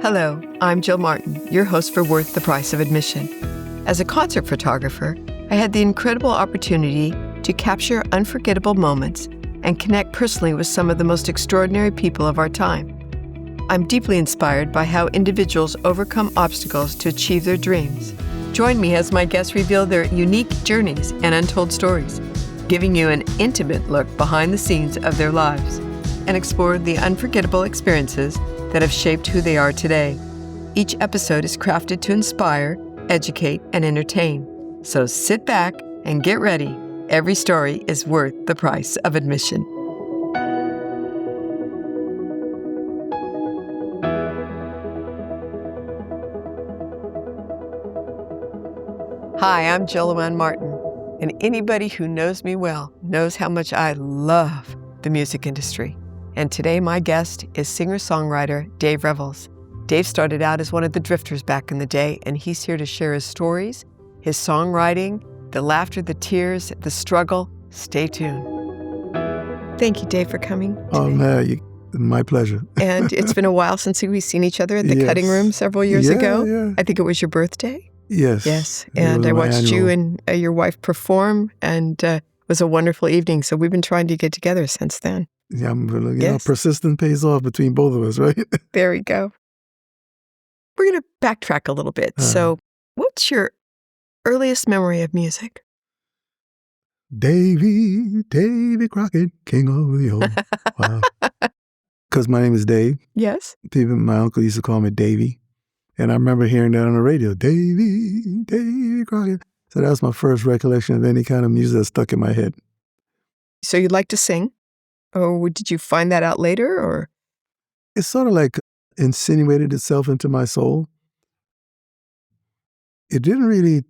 Hello, I'm Jill Martin, your host for Worth the Price of Admission. As a concert photographer, I had the incredible opportunity to capture unforgettable moments and connect personally with some of the most extraordinary people of our time. I'm deeply inspired by how individuals overcome obstacles to achieve their dreams. Join me as my guests reveal their unique journeys and untold stories, giving you an intimate look behind the scenes of their lives and explore the unforgettable experiences that have shaped who they are today. Each episode is crafted to inspire, educate, and entertain. So sit back and get ready. Every story is worth the price of admission. Hi, I'm Jill Martin, and anybody who knows me well knows how much I love the music industry. And today my guest is singer-songwriter Dave Revels. Dave started out as one of the drifters back in the day, and he's here to share his stories, his songwriting, the laughter, the tears, the struggle. Stay tuned. Thank you, Dave, for coming today. Oh, man, my pleasure. And it's been a while since we've seen each other at the Cutting Room several years ago. Yeah. I think it was your birthday. Yes. And I watched you and your wife perform, and it was a wonderful evening. So we've been trying to get together since then. Yeah, persistence pays off between both of us, right? There we go. We're going to backtrack a little bit. So what's your earliest memory of music? Davy Crockett, king of the old. Wow. Because my name is Dave. Yes. My uncle used to call me Davy. And I remember hearing that on the radio, Davy Crockett. So that was my first recollection of any kind of music that stuck in my head. So you like to sing? Or did you find that out later? Or it sort of like insinuated itself into my soul. It didn't really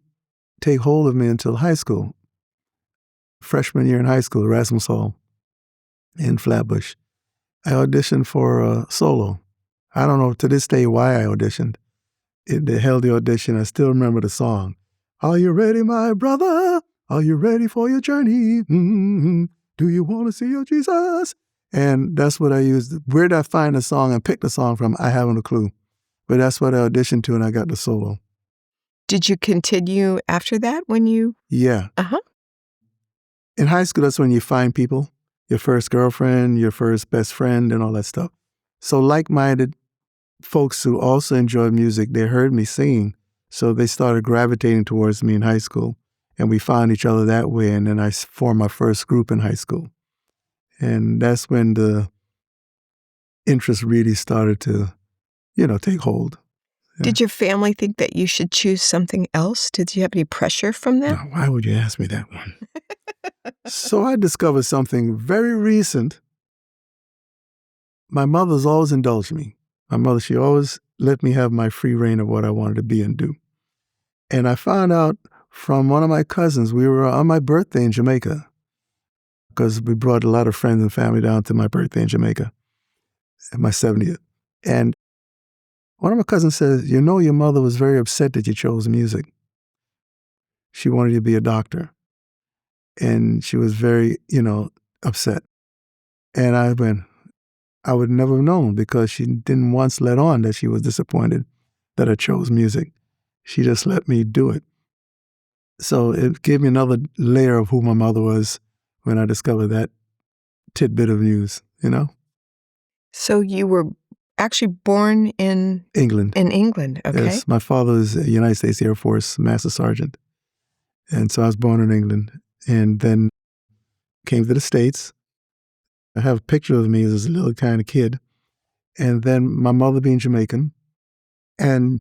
take hold of me until high school. Freshman year in high school, Erasmus Hall in Flatbush. I auditioned for a solo. I don't know to this day why I auditioned. They held the audition. I still remember the song. Are you ready, my brother? Are you ready for your journey? Mm-hmm. Do you want to see your Jesus? And that's what I used. Where did I find the song and pick the song from? I haven't a clue. But that's what I auditioned to, and I got the solo. Did you continue after that when you? Yeah. In high school, that's when you find people, your first girlfriend, your first best friend, and all that stuff. So like-minded folks who also enjoyed music, they heard me singing, so they started gravitating towards me in high school. And we found each other that way, and then I formed my first group in high school. And that's when the interest really started to, take hold. Yeah. Did your family think that you should choose something else? Did you have any pressure from that? No, why would you ask me that one? So I discovered something very recent. My mother's always indulged me. My mother, she always let me have my free reign of what I wanted to be and do. And I found out from one of my cousins, we were on my birthday in Jamaica, because we brought a lot of friends and family down to my birthday in Jamaica, my 70th. And one of my cousins says, your mother was very upset that you chose music. She wanted you to be a doctor. And she was very, upset. And I went, I would never have known, because she didn't once let on that she was disappointed that I chose music. She just let me do it. So it gave me another layer of who my mother was when I discovered that tidbit of news, So you were actually born in England. In England, okay. Yes, my father is a United States Air Force Master Sergeant. And so I was born in England and then came to the States. I have a picture of me as a little kind of kid. And then my mother being Jamaican. And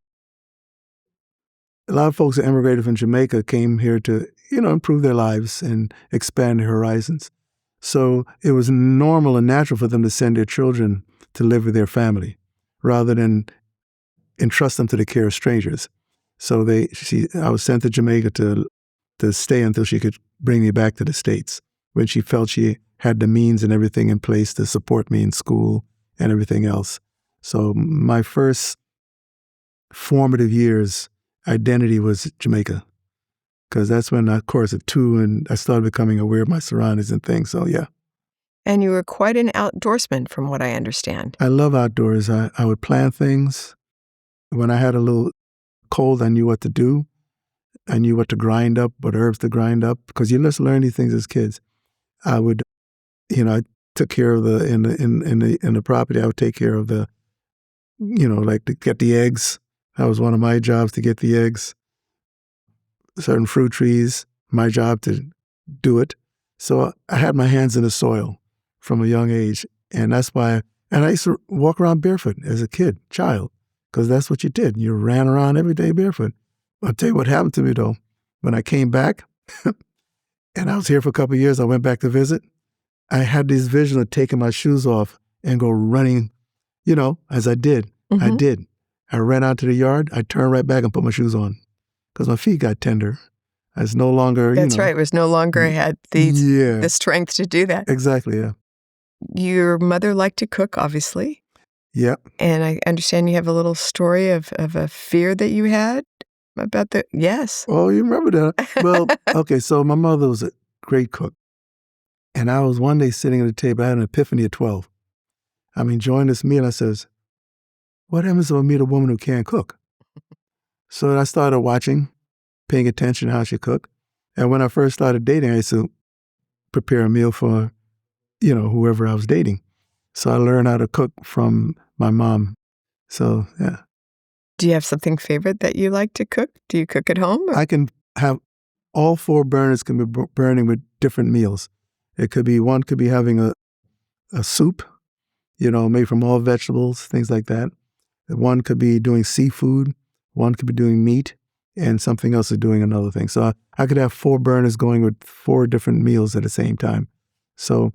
a lot of folks that immigrated from Jamaica came here to, improve their lives and expand their horizons. So it was normal and natural for them to send their children to live with their family rather than entrust them to the care of strangers. So I was sent to Jamaica to stay until she could bring me back to the States, when she felt she had the means and everything in place to support me in school and everything else. So my first formative years, identity was Jamaica, because that's when, of course, at 2, and I started becoming aware of my surroundings and things. So, yeah. And you were quite an outdoorsman, from what I understand. I love outdoors. I would plan things. When I had a little cold, I knew what to do. I knew what to grind up, what herbs to grind up, because you just learn these things as kids. I would, I took care of in the property. I would take care of the, like to get the eggs. That was one of my jobs, to get the eggs. Certain fruit trees, my job to do it. So I had my hands in the soil from a young age, and that's why. And I used to walk around barefoot as a child, because that's what you did. You ran around every day barefoot. I'll tell you what happened to me, though. When I came back, and I was here for a couple of years, I went back to visit. I had this vision of taking my shoes off and go running, as I did. Mm-hmm. I did. I ran out to the yard. I turned right back and put my shoes on because my feet got tender. I was no longer, That's right. It was no longer had the strength to do that. Exactly, yeah. Your mother liked to cook, obviously. Yeah. And I understand you have a little story of a fear that you had about yes. Oh, you remember that? Well, okay, so my mother was a great cook. And I was one day sitting at the table. I had an epiphany at 12. I'm enjoying this meal. I says, what happens if I meet a woman who can't cook? So I started watching, paying attention to how she cooked. And when I first started dating, I used to prepare a meal for, whoever I was dating. So I learned how to cook from my mom. So, yeah. Do you have something favorite that you like to cook? Do you cook at home? Or? I can have all 4 burners can be burning with different meals. One could be having a soup, made from all vegetables, things like that. One could be doing seafood. One could be doing meat, and something else is doing another thing. So I could have 4 burners going with 4 different meals at the same time. So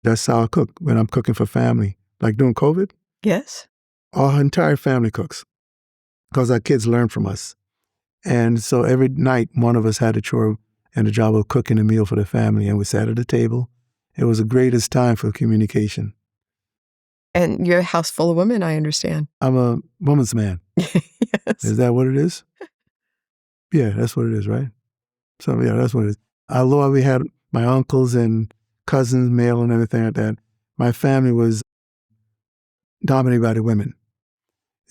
that's how I cook when I'm cooking for family. Like during COVID, yes, our entire family cooks because our kids learn from us. And so every night, one of us had a chore and a job of cooking a meal for the family, and we sat at the table. It was the greatest time for communication. And you're a house full of women, I understand. I'm a woman's man. Yes. Is that what it is? Yeah, that's what it is, right? So, yeah, that's what it is. Although we had my uncles and cousins, male and everything like that, my family was dominated by the women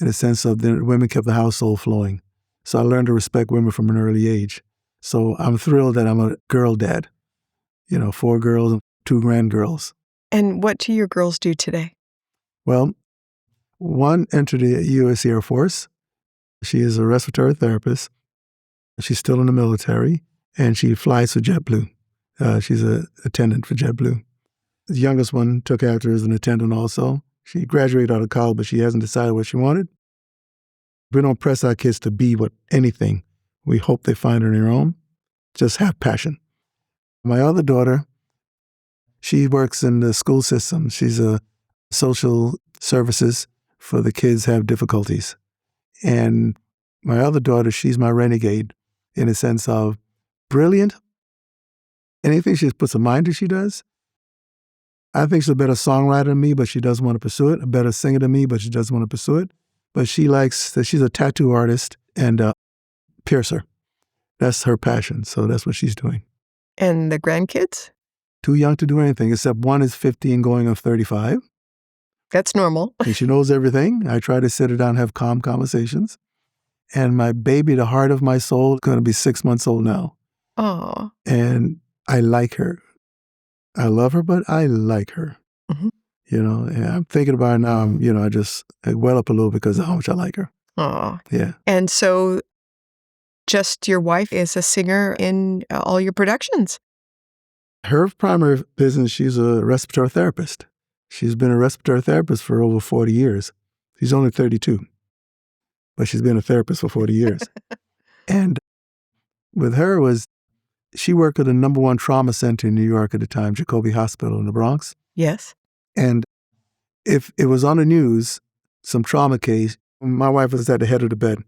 in the sense of the women kept the household flowing. So I learned to respect women from an early age. So I'm thrilled that I'm a girl dad. 4 girls and 2 grandgirls. And what do your girls do today? Well, one entered the U.S. Air Force. She is a respiratory therapist. She's still in the military, and she flies for JetBlue. She's an attendant for JetBlue. The youngest one took after her as an attendant also. She graduated out of college, but she hasn't decided what she wanted. We don't press our kids to be anything. We hope they find it on their own. Just have passion. My other daughter, she works in the school system. She's a social services for the kids who have difficulties. And my other daughter, she's my renegade in a sense of brilliant. Anything she puts her mind to, she does. I think she's a better songwriter than me, but she doesn't want to pursue it. A better singer than me, but she doesn't want to pursue it. But she's a tattoo artist and a piercer. That's her passion. So that's what she's doing. And the grandkids? Too young to do anything, except one is 15 going on 35. That's normal. And she knows everything. I try to sit her down and have calm conversations. And my baby, the heart of my soul, is going to be 6 months old now. Oh. And I like her. I love her, but I like her. Mm-hmm. And I'm thinking about her now. I well up a little because of how much I like her. Oh. Yeah. And so just your wife is a singer in all your productions? Her primary business, she's a respiratory therapist. She's been a respiratory therapist for over 40 years. She's only 32, but she's been a therapist for 40 years. And with her she worked at the #1 trauma center in New York at the time, Jacoby Hospital in the Bronx. Yes. And if it was on the news, some trauma case, my wife was at the head of the bed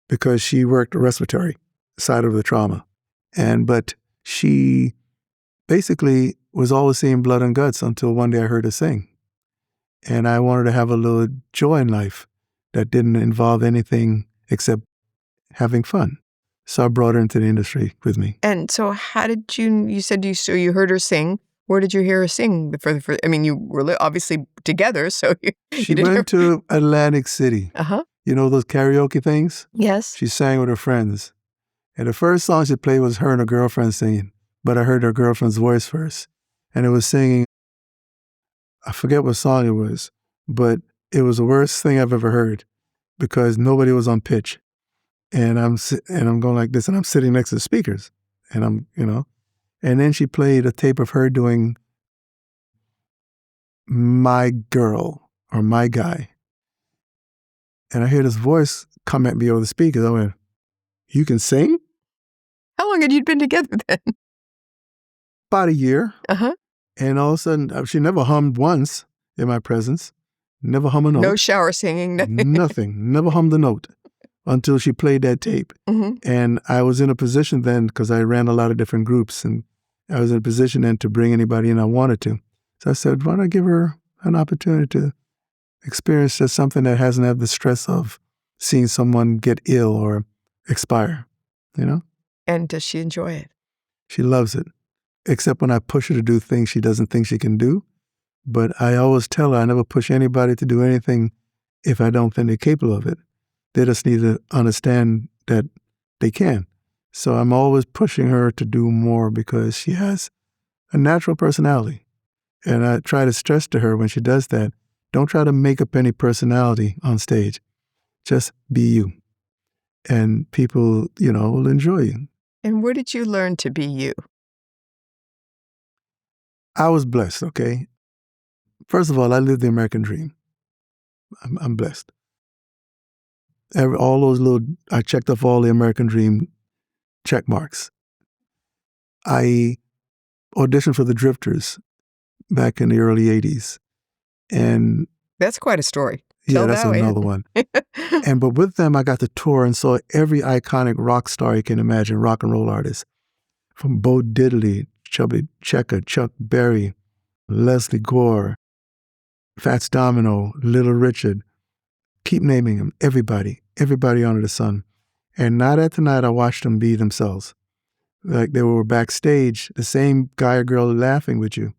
because she worked the respiratory side of the trauma. But she basically was always seeing blood and guts until one day I heard her sing. And I wanted to have a little joy in life that didn't involve anything except having fun. So I brought her into the industry with me. And so how did you said you heard her sing. Where did you hear her sing? You were obviously together, so She went to Atlantic City. Uh-huh. You know those karaoke things? Yes. She sang with her friends. And the first song she played was her and her girlfriend singing. But I heard her girlfriend's voice first. And it was singing, I forget what song it was, but it was the worst thing I've ever heard because nobody was on pitch. And I'm going like this, and I'm sitting next to the speakers. And I'm, and then she played a tape of her doing My Girl or My Guy. And I hear this voice come at me over the speakers. I went, "You can sing?" How long had you been together then? About a year. Uh-huh. And all of a sudden, she never hummed once in my presence. Never hum a note. No shower singing, nothing. Nothing. Never hummed a note until she played that tape. Mm-hmm. And I was in a position then, because I ran a lot of different groups, and I was in a position then to bring anybody in I wanted to. So I said, why don't I give her an opportunity to experience just something that hasn't had the stress of seeing someone get ill or expire, And does she enjoy it? She loves it, except when I push her to do things she doesn't think she can do. But I always tell her I never push anybody to do anything if I don't think they're capable of it. They just need to understand that they can. So I'm always pushing her to do more because she has a natural personality. And I try to stress to her when she does that, don't try to make up any personality on stage. Just be you. And people, will enjoy you. And where did you learn to be you? I was blessed, okay? First of all, I lived the American dream. I'm blessed. I checked off all the American dream check marks. I auditioned for the Drifters back in the early 80s. And that's quite a story. Yeah, that's another one. But with them, I got to tour and saw every iconic rock star you can imagine, rock and roll artist. From Bo Diddley, Chubby Checker, Chuck Berry, Leslie Gore, Fats Domino, Little Richard. Keep naming them. Everybody under the sun. And night after night, I watched them be themselves. Like they were backstage, the same guy or girl laughing with you.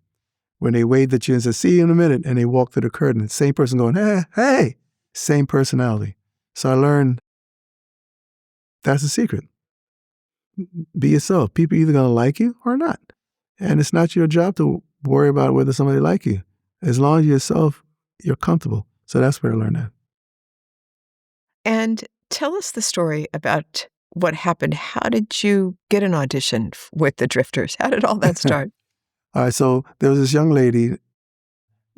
When they waved at you and said, "See you in a minute," and they walked through the curtain, same person going, hey, same personality. So I learned that's the secret. Be yourself. People are either going to like you or not. And it's not your job to worry about whether somebody like you. As long as you're yourself, you're comfortable. So that's where I learned that. And tell us the story about what happened. How did you get an audition with the Drifters? How did all that start? All right, so there was this young lady,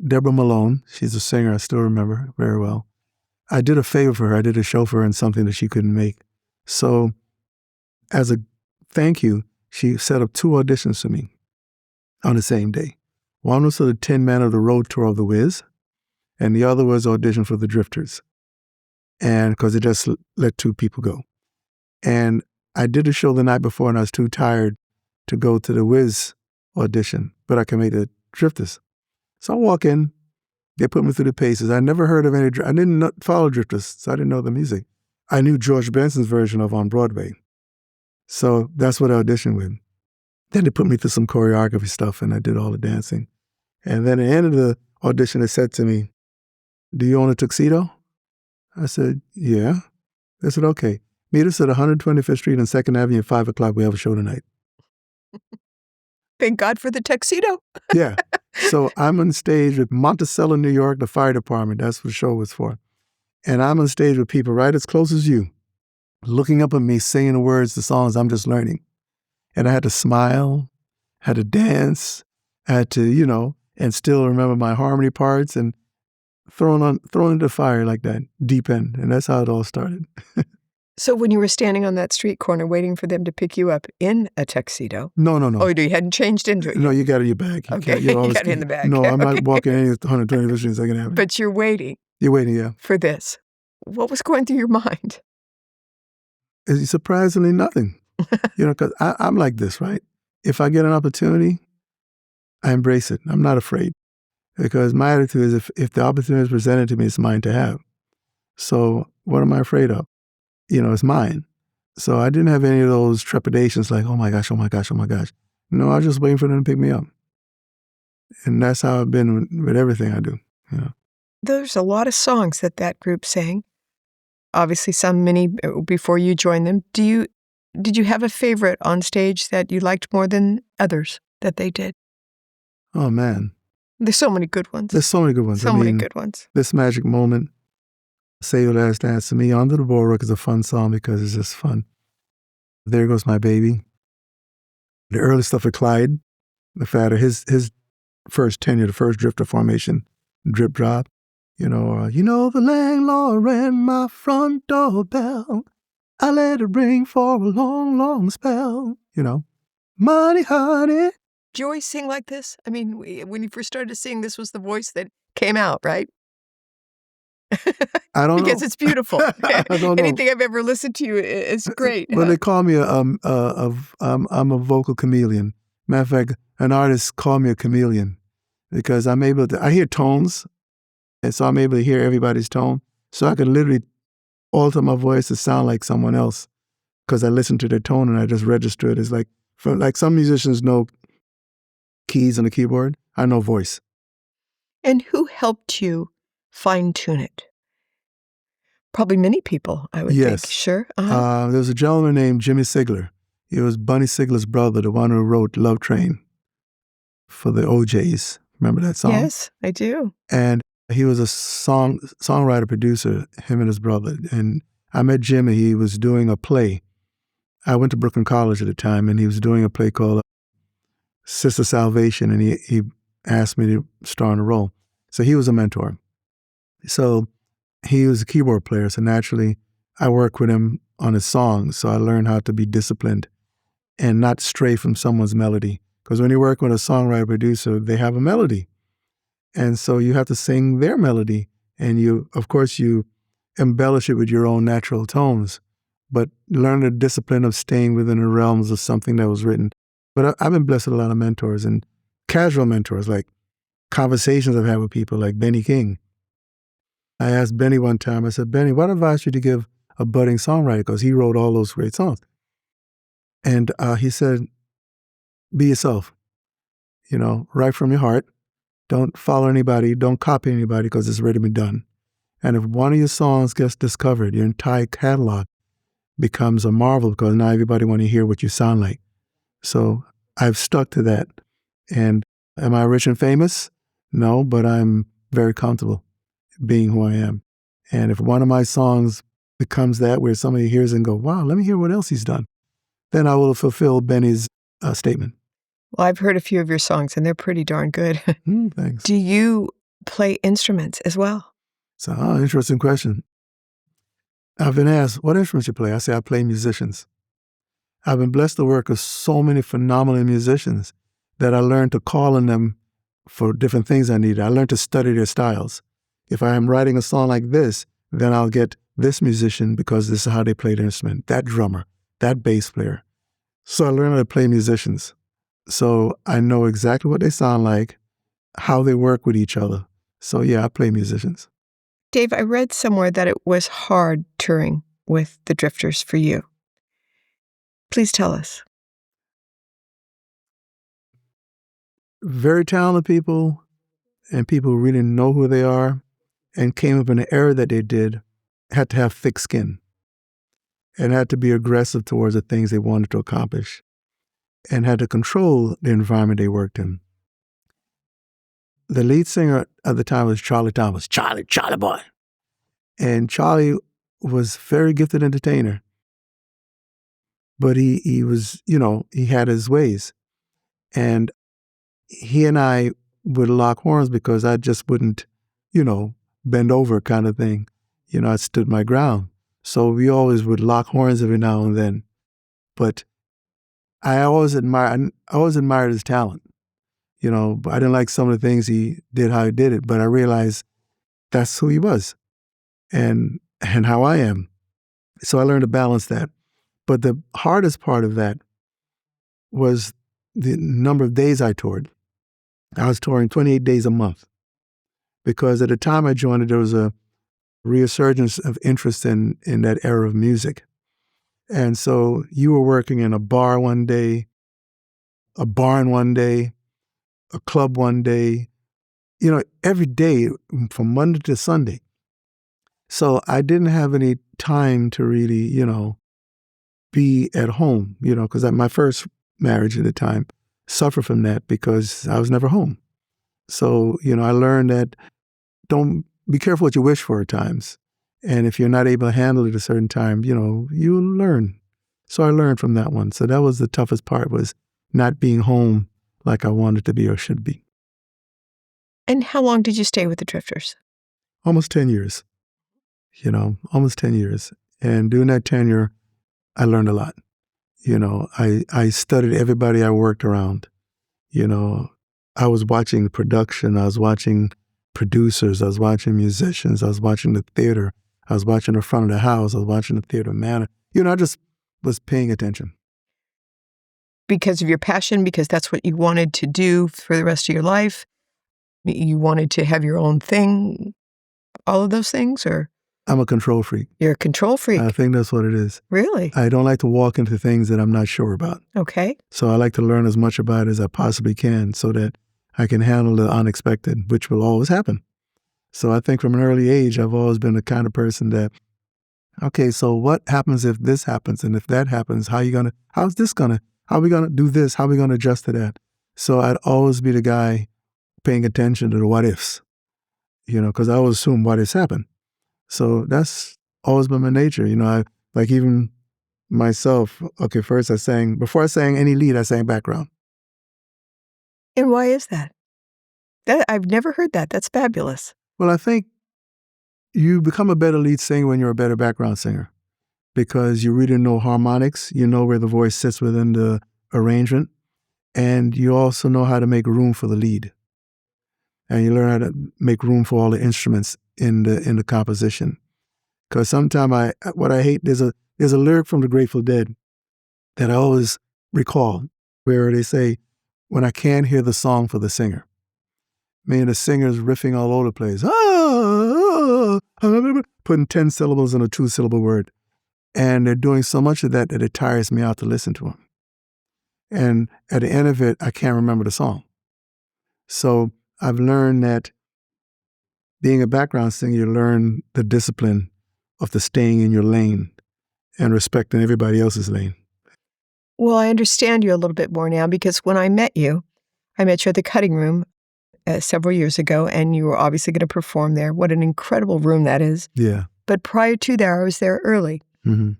Deborah Malone. She's a singer. I still remember her very well. I did a favor for her. I did a show for her in something that she couldn't make. So as a thank you, she set up 2 auditions for me on the same day. One was for the 10 Man of the Road tour of The Wiz, and the other was audition for the Drifters. And because it just let 2 people go. And I did the show the night before, and I was too tired to go to the Wiz audition, but I can make the Drifters. So I walk in, they put me through the paces. I never heard of any, I didn't follow Drifters, so I didn't know the music. I knew George Benson's version of On Broadway. So that's what I auditioned with. Then they put me through some choreography stuff, and I did all the dancing. And then at the end of the audition, they said to me, "Do you own a tuxedo?" I said, "Yeah." They said, "Okay, meet us at 125th Street and 2nd Avenue at 5 o'clock. We have a show tonight." Thank God for the tuxedo. Yeah. So I'm on stage with Monticello, New York, the fire department. That's what the show was for. And I'm on stage with people right as close as you, looking up at me, singing the words, the songs I'm just learning. And I had to smile, had to dance, had to, and still remember my harmony parts and thrown into the fire like that, deep end. And that's how it all started. So when you were standing on that street corner waiting for them to pick you up in a tuxedo. No. Oh, you hadn't changed into it yet? No, you got it in your bag. Okay, you got it in the bag. No, I'm Okay. not walking any 125th Street in 2nd Avenue. But you're waiting. You're waiting, yeah. For this. What was going through your mind? It's surprisingly nothing. Because I'm like this, right? If I get an opportunity, I embrace it. I'm not afraid. Because my attitude is if the opportunity is presented to me, it's mine to have. So what am I afraid of? It's mine. So I didn't have any of those trepidations like, oh my gosh, oh my gosh, oh my gosh. No, I was just waiting for them to pick me up. And that's how I've been with everything I do. There's a lot of songs that group sang. obviously many before you joined them. Did you have a favorite on stage that you liked more than others that they did? Oh, man. There's so many good ones. There's so many good ones. So many good ones. This Magic Moment, Say Your Last Dance, to me, Under the Boardwalk is a fun song because it's just fun. There Goes My Baby. The early stuff with Clyde, the fact of his first tenure, the first Drifter formation, Drip Drop. You know the landlord rang my front doorbell. I let it ring for a long, long spell. Money, honey. Did you always sing like this? I mean, when you first started to sing, this was the voice that came out, right? I don't know. Because it's beautiful. I don't know. Anything I've ever listened to, it's great. Well, they call me I'm a vocal chameleon. Matter of fact, an artist called me a chameleon because I hear tones, and so I'm able to hear everybody's tone. So I can literally alter my voice to sound like someone else because I listen to their tone and I just register it. It's like some musicians know keys on the keyboard. I know voice. And who helped you fine-tune it? Probably many people, I would think. Sure. There was a gentleman named Jimmy Sigler. He was Bunny Sigler's brother, the one who wrote Love Train for the OJs. Remember that song? Yes, I do. And he was a songwriter, producer, him and his brother. And I met Jimmy. He was doing a play. I went to Brooklyn College at the time, and he was doing a play called Sister Salvation, and he asked me to star in a role. So he was a mentor. So he was a keyboard player, so naturally I worked with him on his songs, so I learned how to be disciplined and not stray from someone's melody. Because when you work with a songwriter producer, they have a melody. And so you have to sing their melody, and you embellish it with your own natural tones, but learn the discipline of staying within the realms of something that was written. But I've been blessed with a lot of mentors, and casual mentors, like conversations I've had with people like Benny King. I asked Benny one time, I said, Benny, what advice would you give a budding songwriter? Because he wrote all those great songs. And he said, be yourself. Write from your heart. Don't follow anybody. Don't copy anybody because it's already been done. And if one of your songs gets discovered, your entire catalog becomes a marvel because now everybody want to hear what you sound like. So I've stuck to that. And am I rich and famous? No, but I'm very comfortable being who I am. And if one of my songs becomes that where somebody hears it and go, wow, let me hear what else he's done, then I will fulfill Benny's statement. Well, I've heard a few of your songs, and they're pretty darn good. Thanks. Do you play instruments as well? So, interesting question. I've been asked, what instruments you play? I say I play musicians. I've been blessed to work with so many phenomenal musicians that I learned to call on them for different things I needed. I learned to study their styles. If I am writing a song like this, then I'll get this musician because this is how they play the instrument, that drummer, that bass player. So I learned how to play musicians. So I know exactly what they sound like, how they work with each other. So yeah, I play musicians. Dave, I read somewhere that it was hard touring with the Drifters for you. Please tell us. Very talented people and people who really know who they are and came up in the era that they did had to have thick skin and had to be aggressive towards the things they wanted to accomplish and had to control the environment they worked in. The lead singer at the time was Charlie Thomas, Charlie boy. And Charlie was a very gifted entertainer. But he was, he had his ways. And he and I would lock horns because I just wouldn't, bend over kind of thing. I stood my ground. So we always would lock horns every now and then. But I always admired his talent. But I didn't like some of the things he did, how he did it. But I realized that's who he was and how I am. So I learned to balance that. But the hardest part of that was the number of days I toured. I was touring 28 days a month because at the time I joined it, there was a resurgence of interest in that era of music. And so you were working in a bar one day, a barn one day, a club one day, every day from Monday to Sunday. So I didn't have any time to really, be at home, because my first marriage at the time suffered from that because I was never home. So, I learned that don't be careful what you wish for at times. And if you're not able to handle it at a certain time, you learn. So I learned from that one. So that was the toughest part, was not being home like I wanted to be or should be. And how long did you stay with the Drifters? Almost 10 years, almost 10 years. And during that tenure, I learned a lot. I studied everybody I worked around. I was watching production. I was watching producers. I was watching musicians. I was watching the theater. I was watching the front of the house. I was watching the theater manor. I just was paying attention. Because of your passion, because that's what you wanted to do for the rest of your life? You wanted to have your own thing? All of those things, or? I'm a control freak. You're a control freak? I think that's what it is. Really? I don't like to walk into things that I'm not sure about. Okay. So I like to learn as much about it as I possibly can so that I can handle the unexpected, which will always happen. So I think from an early age, I've always been the kind of person that, okay, so what happens if this happens? And if that happens, how are we going to do this? How are we going to adjust to that? So I'd always be the guy paying attention to the what ifs, because I always assume what ifs happen. So that's always been my nature. I like even myself. Okay, first before I sang any lead, I sang background. And why is that? I've never heard that. That's fabulous. Well, I think you become a better lead singer when you're a better background singer, because you really know harmonics. You know where the voice sits within the arrangement, and you also know how to make room for the lead. And you learn how to make room for all the instruments in the composition. Because sometimes what I hate, there's a lyric from the Grateful Dead that I always recall, where they say, "When I can't hear the song for the singer," meaning the singer's riffing all over the place, putting 10 syllables in a 2-syllable word, and they're doing so much of that it tires me out to listen to them. And at the end of it, I can't remember the song. So I've learned that being a background singer, you learn the discipline of the staying in your lane and respecting everybody else's lane. Well, I understand you a little bit more now, because when I met you at the Cutting Room several years ago, and you were obviously going to perform there. What an incredible room that is. Yeah. But prior to that, I was there early,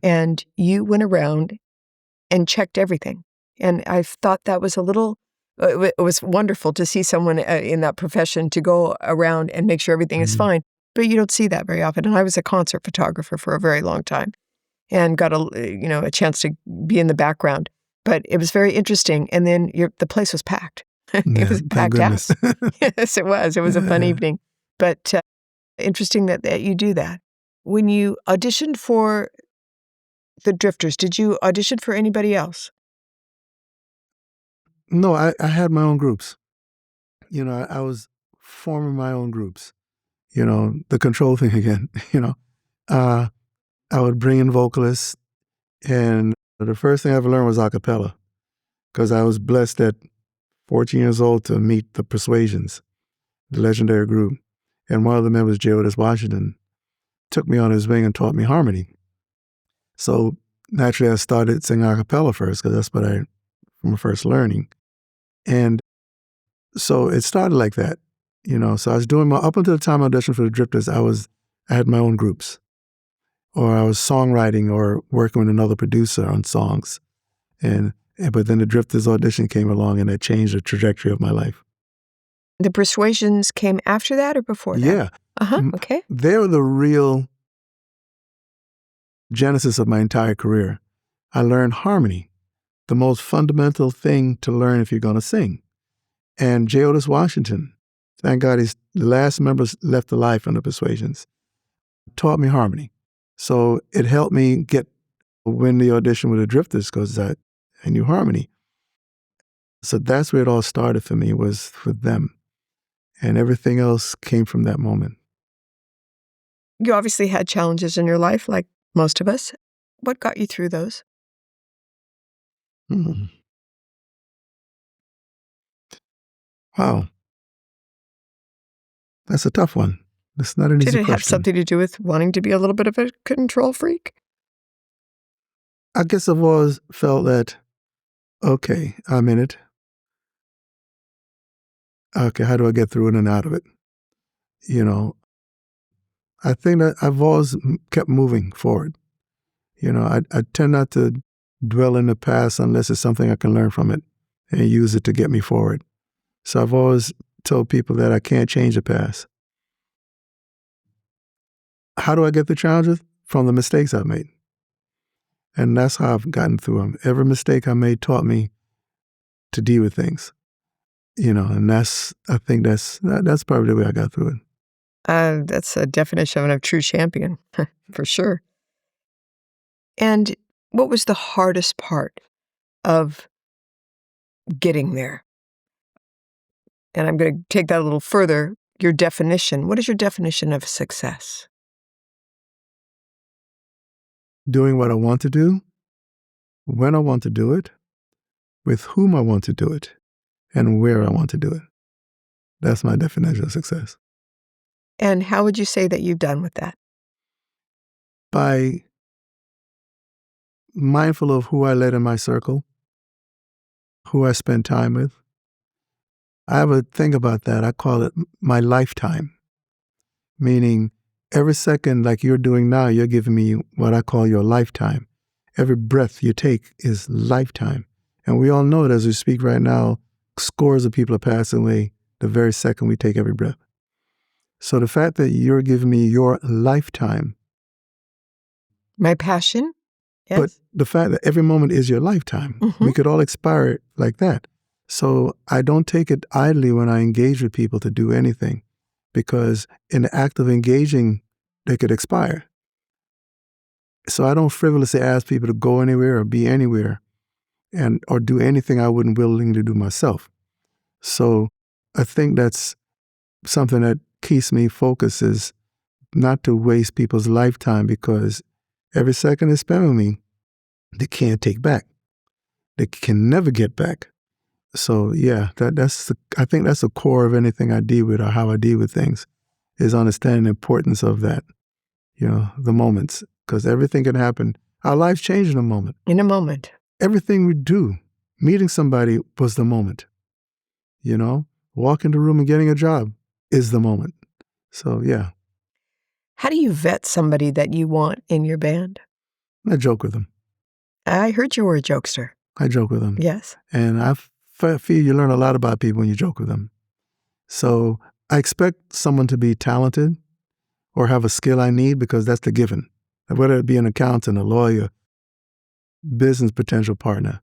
and you went around and checked everything. And I thought that was it was wonderful to see someone in that profession to go around and make sure everything is fine. But you don't see that very often. And I was a concert photographer for a very long time and got a chance to be in the background. But it was very interesting. And then the place was packed. It was a packed house. Yes, it was. It was a fun evening. But interesting that you do that. When you auditioned for the Drifters, did you audition for anybody else? No, I had my own groups. I was forming my own groups. The control thing again. I would bring in vocalists, and the first thing I ever learned was a cappella, because I was blessed at 14 years old to meet the Persuasions, the legendary group. And one of the members, Jayotis Washington, took me on his wing and taught me harmony. So naturally, I started singing a cappella first, because that's what from first learning. And so it started like that, So I was doing up until the time I auditioned for the Drifters, I had my own groups, or I was songwriting or working with another producer on songs. But then the Drifters audition came along, and it changed the trajectory of my life. The Persuasions came after that or before that? Yeah. Okay. They're the real genesis of my entire career. I learned harmony, the most fundamental thing to learn if you're going to sing. And Jayotis Washington, thank God he's the last member left alive from the Persuasions, taught me harmony. So it helped me win the audition with the Drifters, because I knew harmony. So that's where it all started for me, was with them. And everything else came from that moment. You obviously had challenges in your life, like most of us. What got you through those? Wow. That's a tough one. It's not an Did easy it have question. something to do with wanting to be a little bit of a control freak? I guess I've always felt that, okay, I'm in it. Okay, how do I get through it and out of it? You know, I think that I've always kept moving forward. I tend not to dwell in the past unless it's something I can learn from it and use it to get me forward. So I've always told people that I can't change the past. How do I get the challenges? From the mistakes I've made. And that's how I've gotten through them. Every mistake I made taught me to deal with things, and I think that's probably the way I got through it. That's a definition of a true champion, for sure. And what was the hardest part of getting there? And I'm going to take that a little further. Your definition. What is your definition of success? Doing what I want to do, when I want to do it, with whom I want to do it, and where I want to do it. That's my definition of success. And how would you say that you've done with that? By mindful of who I let in my circle, who I spend time with. I have a thing about that. I call it my lifetime, meaning every second like you're doing now, you're giving me what I call your lifetime. Every breath you take is lifetime. And we all know it as we speak right now, scores of people are passing away the very second we take every breath. So the fact that you're giving me your lifetime. My passion? Yes. But the fact that every moment is your lifetime, we could all expire like that. So I don't take it idly when I engage with people to do anything, because in the act of engaging, they could expire. So I don't frivolously ask people to go anywhere or be anywhere or do anything I wouldn't willingly do myself. So I think that's something that keeps me focused, is not to waste people's lifetime, because every second they spend with me, they can't take back. They can never get back. So yeah, I think that's the core of anything I deal with, or how I deal with things, is understanding the importance of that, the moments, because everything can happen. Our lives change in a moment. In a moment. Everything we do, meeting somebody was the moment. Walking the room and getting a job is the moment. So yeah. How do you vet somebody that you want in your band? I joke with them. I heard you were a jokester. I joke with them. Yes. And I feel you learn a lot about people when you joke with them. So I expect someone to be talented or have a skill I need, because that's the given. Whether it be an accountant, a lawyer, business potential partner,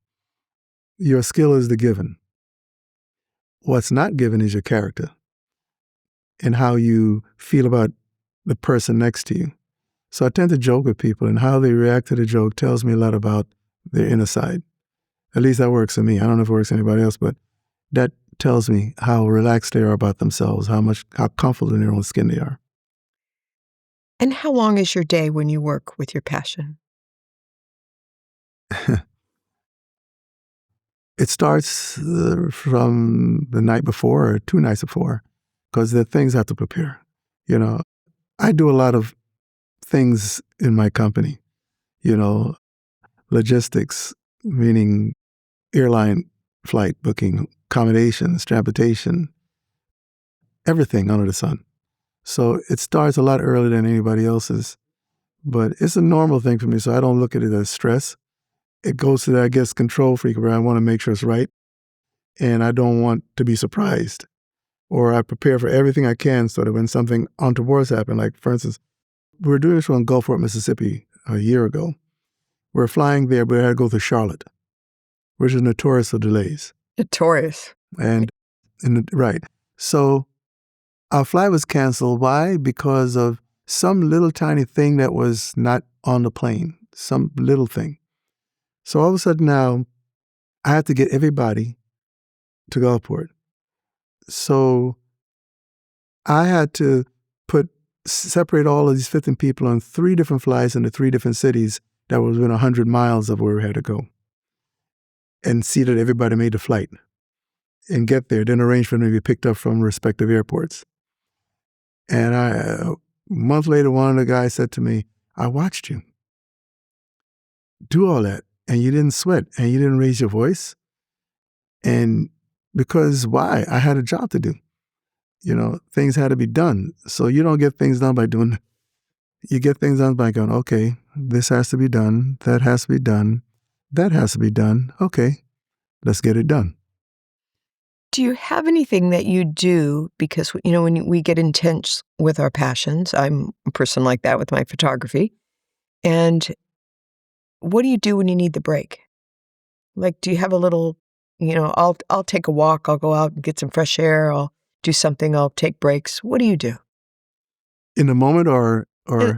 your skill is the given. What's not given is your character and how you feel about the person next to you. So I tend to joke with people, and how they react to the joke tells me a lot about their inner side. At least that works for me. I don't know if it works for anybody else, but that tells me how relaxed they are about themselves, how comfortable in their own skin they are. And how long is your day when you work with your passion? It starts from the night before or 2 nights before, because the things I have to prepare. I do a lot of things in my company, logistics, meaning airline flight booking, accommodations, transportation, everything under the sun. So it starts a lot earlier than anybody else's, but it's a normal thing for me, so I don't look at it as stress. It goes to that, I guess, control freak, where I want to make sure it's right, and I don't want to be surprised. Or I prepare for everything I can so that when something untoward happens, like, for instance, we were doing this show in Gulfport, Mississippi a year ago. We're flying there, but we had to go to Charlotte, which is notorious for delays. Notorious. Right. So our flight was canceled. Why? Because of some little tiny thing that was not on the plane, some little thing. So all of a sudden now, I had to get everybody to Gulfport. So I had to separate all of these 15 people on 3 different flights into 3 different cities that was within 100 miles of where we had to go, and see that everybody made the flight and get there, then arrange for them to be picked up from respective airports. And a month later, one of the guys said to me, I watched you do all that, and you didn't sweat, and you didn't raise your voice. And because why? I had a job to do. Things had to be done. So you don't get things done by doing, you get things done by going, okay, this has to be done, that has to be done, that has to be done. Okay, let's get it done. Do you have anything that you do? Because, when we get intense with our passions, I'm a person like that with my photography. And what do you do when you need the break? Like, do you have a little, I'll take a walk, I'll go out and get some fresh air, I'll do something, I'll take breaks. What do you do? In the moment or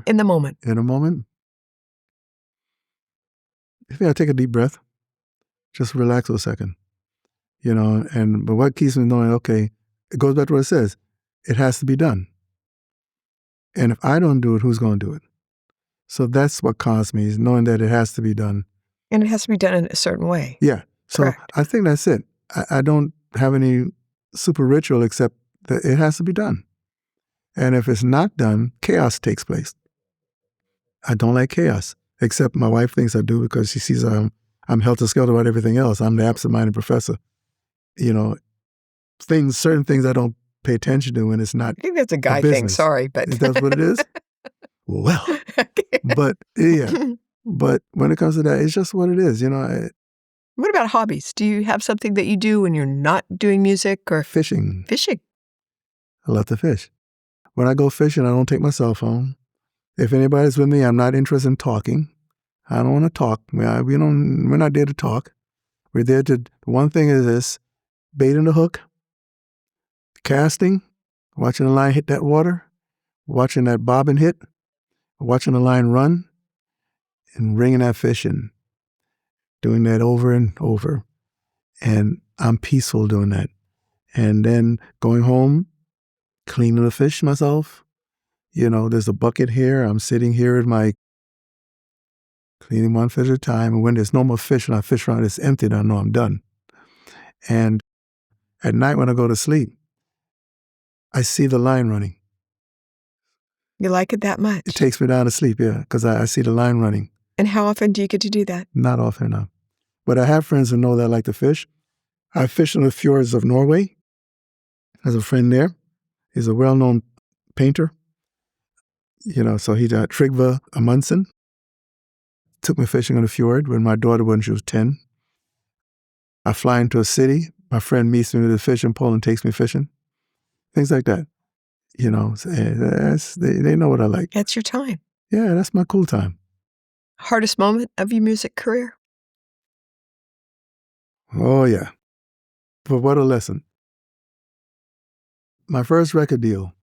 in the moment? In a moment? I think I take a deep breath, just relax for a second, but what keeps me knowing, okay, it goes back to what it says, it has to be done. And if I don't do it, who's going to do it? So that's what calms me, is knowing that it has to be done. And it has to be done in a certain way. Yeah. So Correct. I think that's it. I don't have any super ritual except that it has to be done. And if it's not done, chaos takes place. I don't like chaos, except my wife thinks I do because she sees I'm helter-skelter about everything else. I'm the absent-minded professor. Certain things I don't pay attention to when it's not. I think that's a guy thing, sorry, but. Is that what it is? Well, but yeah. But when it comes to that, it's just what it is, What about hobbies? Do you have something that you do when you're not doing music or? Fishing. Fishing. I love to fish. When I go fishing, I don't take my cell phone. If anybody's with me, I'm not interested in talking. I don't want to talk. We're not there to talk. We're there to, one thing is this, baiting the hook, casting, watching the line hit that water, watching that bobbin hit, watching the line run, and bringing that fish in, doing that over and over. And I'm peaceful doing that. And then going home, cleaning the fish myself. There's a bucket here. I'm sitting here at my, cleaning one fish at a time. And when there's no more fish and I fish around, it's empty, and I know I'm done. And at night when I go to sleep, I see the line running. You like it that much? It takes me down to sleep, yeah, because I see the line running. And how often do you get to do that? Not often enough. But I have friends who know that I like to fish. I fish in the fjords of Norway. There's a friend there. He's a well-known painter. So he's Trygve Amundsen. Took me fishing on the fjord when my daughter, when she was 10. I fly into a city. My friend meets me with a fishing pole and takes me fishing. Things like that. They know what I like. That's your time. Yeah, that's my cool time. Hardest moment of your music career? Oh, yeah. But what a lesson. My first record deal,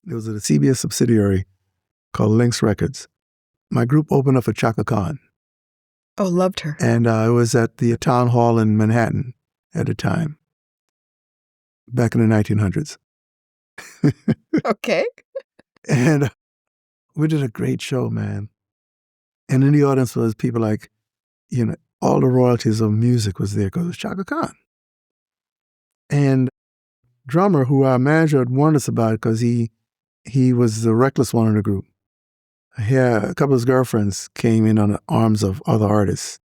it was at a CBS subsidiary called Lynx Records. My group opened up for Chaka Khan. Oh, loved her. And it was at the town hall in Manhattan at the time, back in the 1900s. Okay. And we did a great show, man. And in the audience was people like, all the royalties of music was there because it was Chaka Khan. And drummer, who our manager had warned us about because he was the reckless one in the group. Yeah, a couple of his girlfriends came in on the arms of other artists.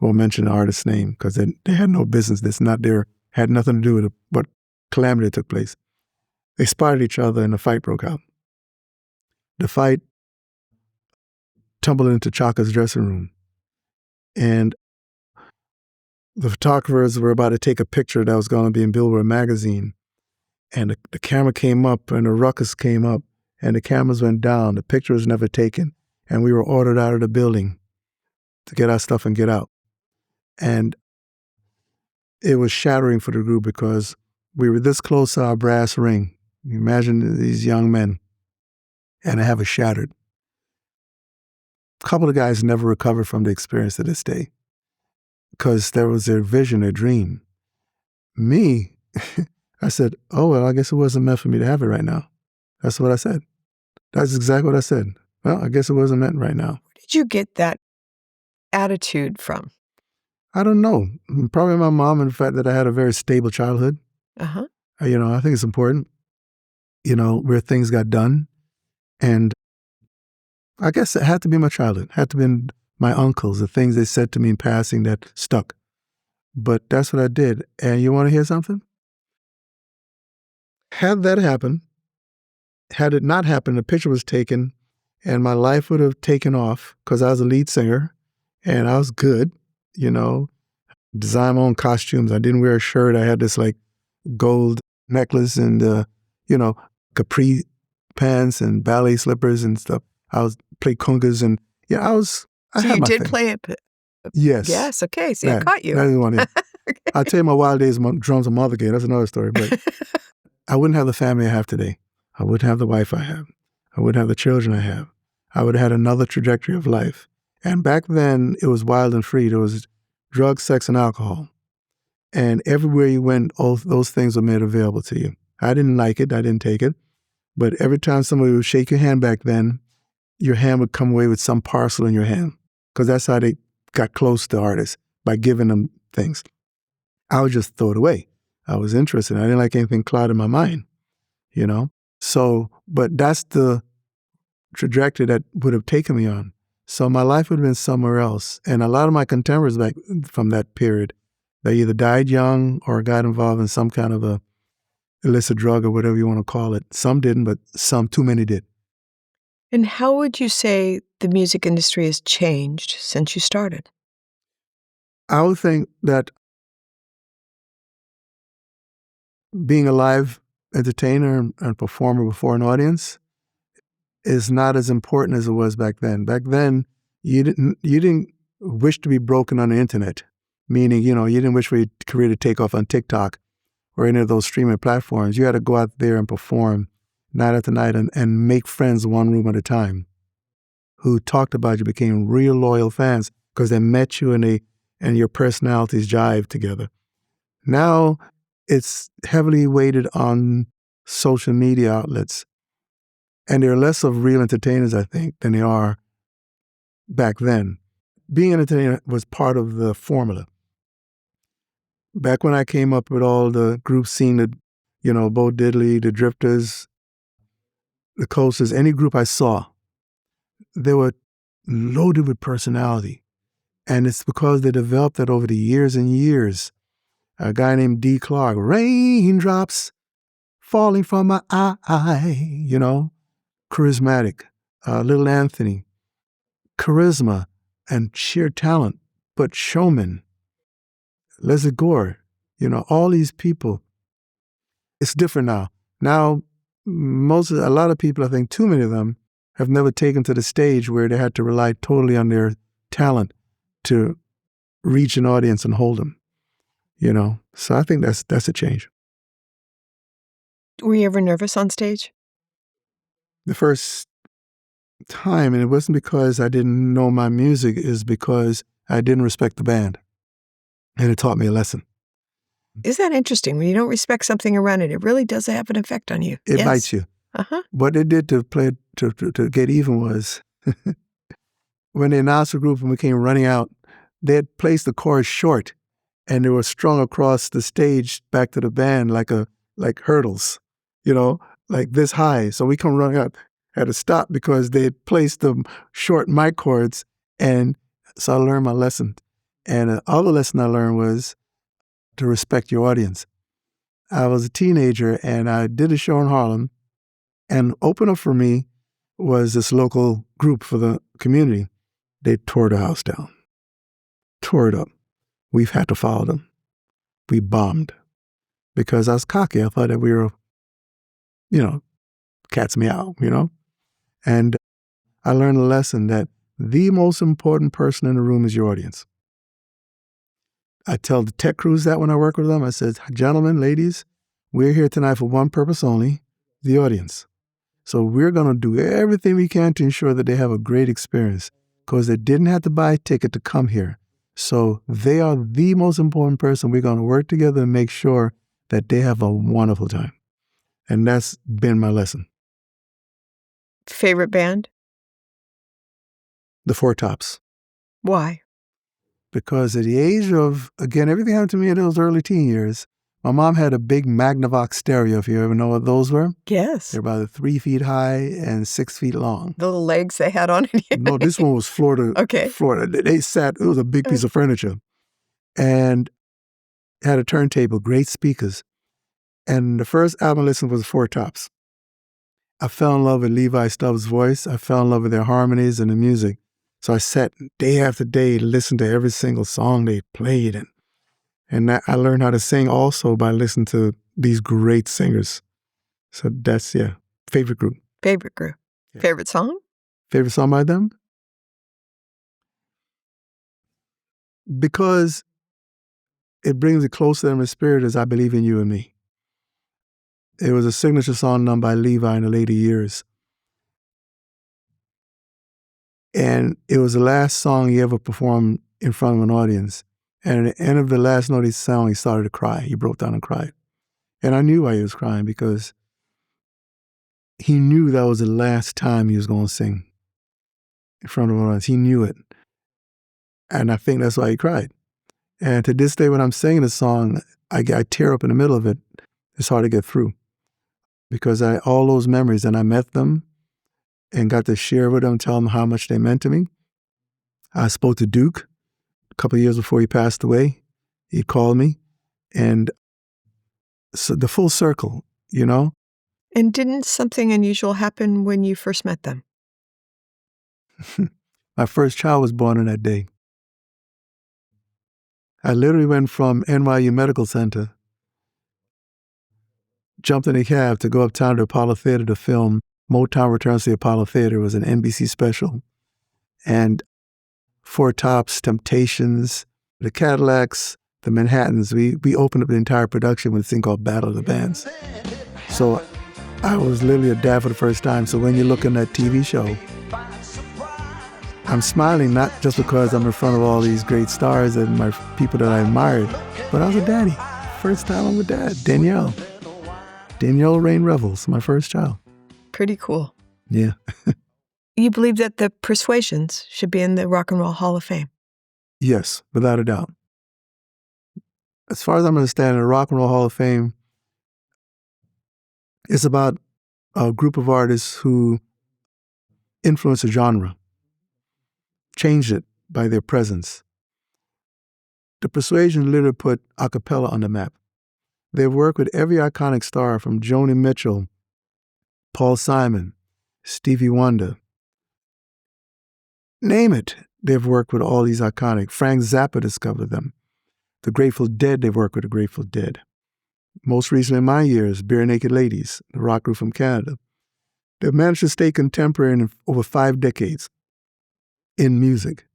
Won't mention the artist's name because they had no business. That's not their, had nothing to do with what calamity took place. They spotted each other and a fight broke out. The fight tumbled into Chaka's dressing room. And the photographers were about to take a picture that was going to be in Billboard magazine. And the camera came up and the ruckus came up and the cameras went down. The picture was never taken. And we were ordered out of the building to get our stuff and get out. And it was shattering for the group because we were this close to our brass ring. You imagine these young men and I have it shattered. A couple of guys never recovered from the experience to this day because there was their vision, their dream. Me, I said, oh, well, I guess it wasn't meant for me to have it right now. That's what I said. That's exactly what I said. Well, I guess it wasn't meant right now. Where did you get that attitude from? I don't know. Probably my mom and the fact that I had a very stable childhood. Uh-huh. I think it's important. where things got done. And I guess it had to be my childhood. It had to be my uncles, the things they said to me in passing that stuck. But that's what I did. And you want to hear something? Had that happened, had it not happened, the picture was taken, and my life would have taken off because I was a lead singer, and I was good, design my own costumes. I didn't wear a shirt. I had this like gold necklace and, capri pants and ballet slippers and stuff. I was play congas and I So had you my did thing. play it. Yes. Yes. Okay. See, I caught you. That is one. Yeah. Okay. I'll tell you my wild days, my drums and mother game. That's another story. But I wouldn't have the family I have today. I wouldn't have the wife I have. I wouldn't have the children I have. I would have had another trajectory of life. And back then, it was wild and free. There was drugs, sex, and alcohol. And everywhere you went, all those things were made available to you. I didn't like it. I didn't take it. But every time somebody would shake your hand back then, your hand would come away with some parcel in your hand. Because that's how they got close to artists, by giving them things. I would just throw it away. I was interested. I didn't like anything clouding my mind, So, but that's the trajectory that would have taken me on. So my life would have been somewhere else. And a lot of my contemporaries back from that period, they either died young or got involved in some kind of a illicit drug or whatever you want to call it. Some didn't, but too many did. And how would you say the music industry has changed since you started? I would think that being a live entertainer and performer before an audience is not as important as it was back then. Back then, you didn't wish to be broken on the internet, meaning, you didn't wish for your career to take off on TikTok or any of those streaming platforms. You had to go out there and perform night after night and make friends one room at a time who talked about you, became real loyal fans because they met you and your personalities jived together. Now, it's heavily weighted on social media outlets. And there are less of real entertainers, I think, than there are back then. Being an entertainer was part of the formula. Back when I came up with all the groups seeing the, Bo Diddley, the Drifters, the Coasters, any group I saw, they were loaded with personality. And it's because they developed that over the years and years. A guy named D. Clark, raindrops falling from my eye, charismatic. Little Anthony, charisma and sheer talent, but showman. Leslie Gore, all these people. It's different now. Now, a lot of people, I think too many of them, have never taken to the stage where they had to rely totally on their talent to reach an audience and hold them. So I think that's a change. Were you ever nervous on stage? The first time, and it wasn't because I didn't know my music, is because I didn't respect the band. And it taught me a lesson. Isn't that interesting? When you don't respect something around it, it really does have an effect on you. It bites you. Uh-huh. What they did to get even was when they announced the group and we came running out, they had placed the chorus short and they were strung across the stage back to the band like hurdles, like this high. So we come running out, had to stop because they had placed the short mic cords. And so I learned my lesson. And the other lesson I learned was to respect your audience. I was a teenager and I did a show in Harlem, and opener for me was this local group for the community. They tore the house down, tore it up. We've had to follow them. We bombed because I was cocky. I thought that we were, cat's meow, And I learned a lesson that the most important person in the room is your audience. I tell the tech crews that when I work with them, I said, gentlemen, ladies, we're here tonight for one purpose only, the audience. So we're going to do everything we can to ensure that they have a great experience because they didn't have to buy a ticket to come here. So they are the most important person. We're going to work together and make sure that they have a wonderful time. And that's been my lesson. Favorite band? The Four Tops. Why? Because at the age of, again, everything happened to me in those early teen years, My mom had a big Magnavox stereo, if you ever know what those were. Yes. They're about 3 feet high and 6 feet long. The little legs they had on it. No, this one was Florida. Okay. Florida. It was a big piece of furniture. And had a turntable, great speakers. And the first album I listened to was Four Tops. I fell in love with Levi Stubbs' voice. I fell in love with their harmonies and the music. So I sat day after day, listened to every single song they played. And I learned how to sing also by listening to these great singers. So that's, favorite group. Favorite group. Yeah. Favorite song? Favorite song by them? Because it brings it closer to my spirit as I Believe in You and Me. It was a signature song done by Levi in the later years. And it was the last song he ever performed in front of an audience. And at the end of the last note of his song, he started to cry. He broke down and cried. And I knew why he was crying, because he knew that was the last time he was going to sing in front of an audience. He knew it. And I think that's why he cried. And to this day, when I'm singing the song, I tear up in the middle of it. It's hard to get through, because all those memories, and I met them and got to share with them, tell them how much they meant to me. I spoke to Duke a couple of years before he passed away. He called me, and so the full circle, you know. And didn't something unusual happen when you first met them? My first child was born on that day. I literally went from NYU Medical Center, jumped in a cab to go uptown to Apollo Theater to film Motown Returns to the Apollo Theater. It was an NBC special. And Four Tops, Temptations, the Cadillacs, the Manhattans, we opened up the entire production with a thing called Battle of the Bands. So I was literally a dad for the first time. So when you look at that TV show, I'm smiling not just because I'm in front of all these great stars and my people that I admired, but I was a daddy. First time I'm a dad. Danielle Rain Revels, my first child. Pretty cool. Yeah. You believe that the Persuasions should be in the Rock and Roll Hall of Fame? Yes, without a doubt. As far as I'm understanding, the Rock and Roll Hall of Fame is about a group of artists who influenced a genre, changed it by their presence. The Persuasions literally put a cappella on the map. They've worked with every iconic star from Joni Mitchell, Paul Simon, Stevie Wonder. Name it. They've worked with all these iconic. Frank Zappa discovered them. The Grateful Dead, they've worked with the Grateful Dead. Most recently in my years, Bare Naked Ladies, the rock group from Canada. They've managed to stay contemporary in over 5 decades in music.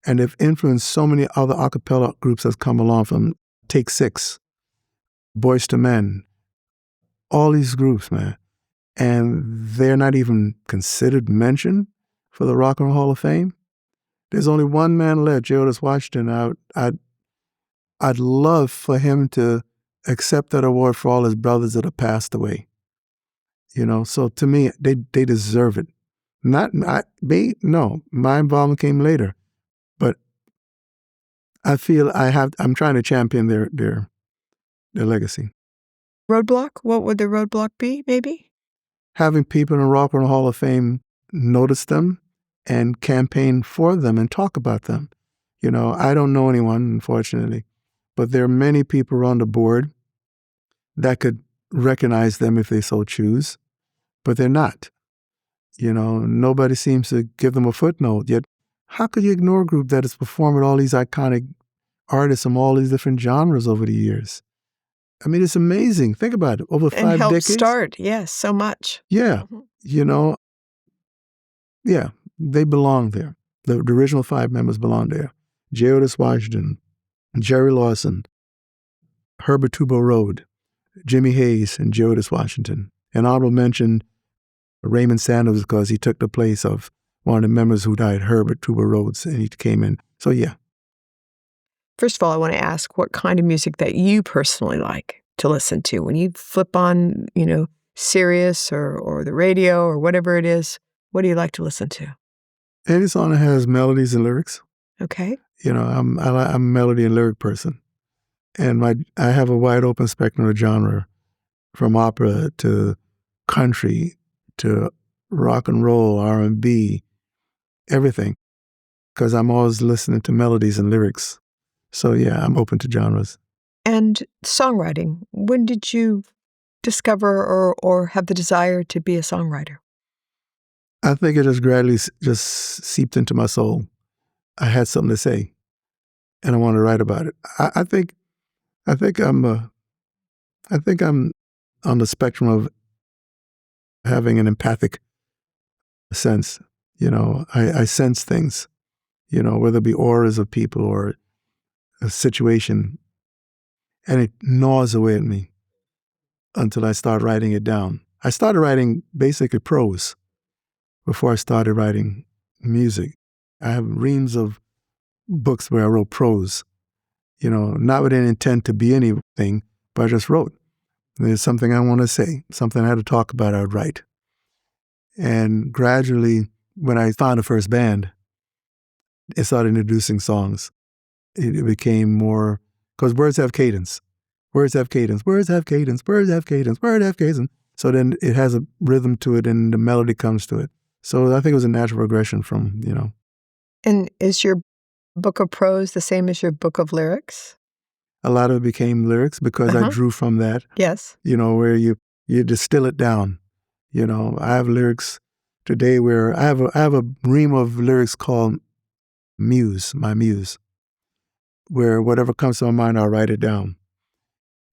And they've influenced so many other a cappella groups that's come along, from Take Six, Boyz II Men, all these groups, man. And they're not even considered mentioned for the Rock and Roll Hall of Fame. There's only one man left, Jayotis Washington. I'd love for him to accept that award for all his brothers that have passed away. You know, so to me, they deserve it. No, my involvement came later, but I feel I'm trying to champion their legacy. Roadblock? What would the roadblock be, maybe? Having people in the Rock and Roll Hall of Fame notice them and campaign for them and talk about them. You know, I don't know anyone, unfortunately, but there are many people on the board that could recognize them if they so choose, but they're not. You know, nobody seems to give them a footnote. Yet, how could you ignore a group that has performed with all these iconic artists from all these different genres over the years? I mean, it's amazing. Think about it. Over 5 decades. And helped start, yes, so much. Yeah. Mm-hmm. You know, yeah, they belong there. The original 5 members belong there. Jayotis Washington, Jerry Lawson, Herbert Tubo Road, Jimmy Hayes, and Jayotis Washington. An honorable mention, Raymond Sanders, because he took the place of one of the members who died, Herbert Tubo Rhodes, and he came in. So, yeah. First of all, I want to ask what kind of music that you personally like to listen to. When you flip on, Sirius or the radio or whatever it is, what do you like to listen to? Any song that has melodies and lyrics. Okay. I'm a melody and lyric person. And I have a wide open spectrum of genre, from opera to country to rock and roll, R&B, everything, because I'm always listening to melodies and lyrics. So yeah, I'm open to genres. And songwriting, when did you discover or have the desire to be a songwriter? I think it just gradually just seeped into my soul. I had something to say, and I wanted to write about it. I think I'm on the spectrum of having an empathic sense. I sense things, whether it be auras of people or a situation, and it gnaws away at me until I start writing it down. I started writing basically prose before I started writing music. I have reams of books where I wrote prose, not with any intent to be anything, but I just wrote. There's something I want to say, something I had to talk about, I would write. And gradually, when I found the first band, it started introducing songs. It became more, because words have cadence. Words have cadence. Words have cadence. Words have cadence. Words have cadence. So then it has a rhythm to it and the melody comes to it. So I think it was a natural progression from. And is your book of prose the same as your book of lyrics? A lot of it became lyrics because I drew from that. Yes. Where you distill it down. I have lyrics today where I have a ream of lyrics called Muse, my muse, where whatever comes to my mind, I'll write it down.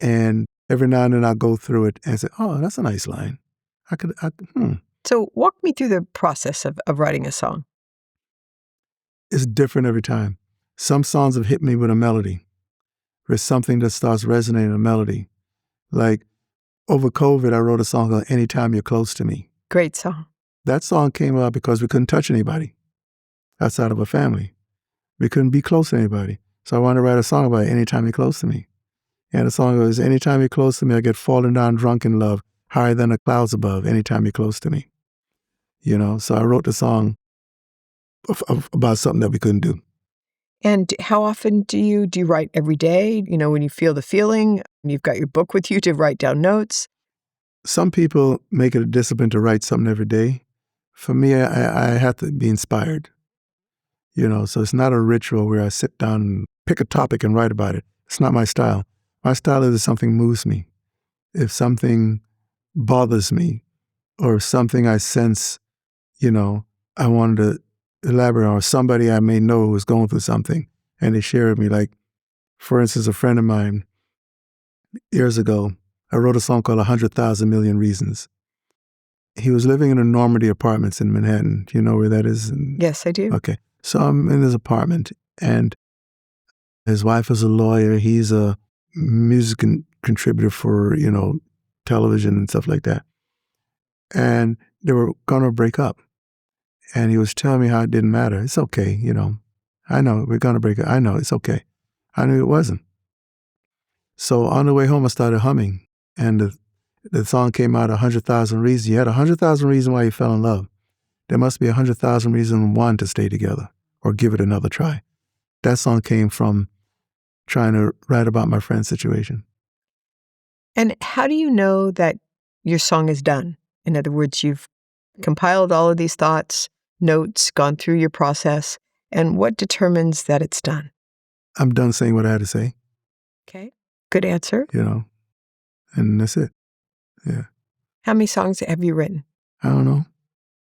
And every now and then I'll go through it and say, oh, that's a nice line. So walk me through the process of writing a song. It's different every time. Some songs have hit me with a melody. There's something that starts resonating, a melody. Like over COVID, I wrote a song called Anytime You're Close to Me. Great song. That song came about because we couldn't touch anybody outside of a family. We couldn't be close to anybody. So I wanted to write a song about Anytime You're Close to Me. And the song goes, anytime you're close to me, I get falling down drunk in love, higher than the clouds above, anytime you're close to me. So I wrote the song about something that we couldn't do. And how often do you write every day? When you feel the feeling, you've got your book with you to write down notes. Some people make it a discipline to write something every day. For me, I have to be inspired. So it's not a ritual where I sit down and pick a topic and write about it. It's not my style. My style is if something moves me, if something bothers me, or if something I sense, I wanted to elaborate on, or somebody I may know who's going through something, and they share with me. Like, for instance, a friend of mine, years ago, I wrote a song called 100,000 Million Reasons. He was living in the Normandy Apartments in Manhattan. Do you know where that is? Yes, I do. Okay. So I'm in his apartment, and his wife is a lawyer. He's a music contributor for, television and stuff like that. And they were going to break up. And he was telling me how it didn't matter. It's okay, I know we're going to break up. I know, it's okay. I knew it wasn't. So on the way home, I started humming. And the song came out, 100,000 Reasons. You had 100,000 reasons why you fell in love. There must be 100,000 reasons one to stay together or give it another try. That song came from trying to write about my friend's situation. And how do you know that your song is done? In other words, you've compiled all of these thoughts, notes, gone through your process, and what determines that it's done? I'm done saying what I had to say. Okay, good answer. And that's it. Yeah. How many songs have you written? I don't know.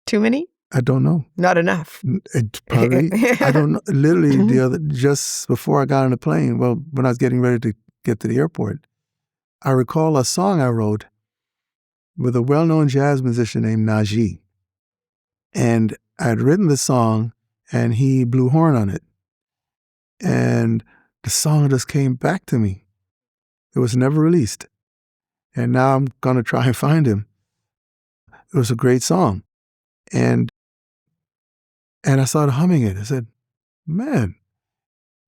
Too many? I don't know. Not enough. Probably. I don't know. Literally, just before I got on the plane, when I was getting ready to get to the airport, I recall a song I wrote with a well-known jazz musician named Najee. And I had written the song, and he blew horn on it. And the song just came back to me. It was never released. And now I'm going to try and find him. It was a great song. And I started humming it. I said, man.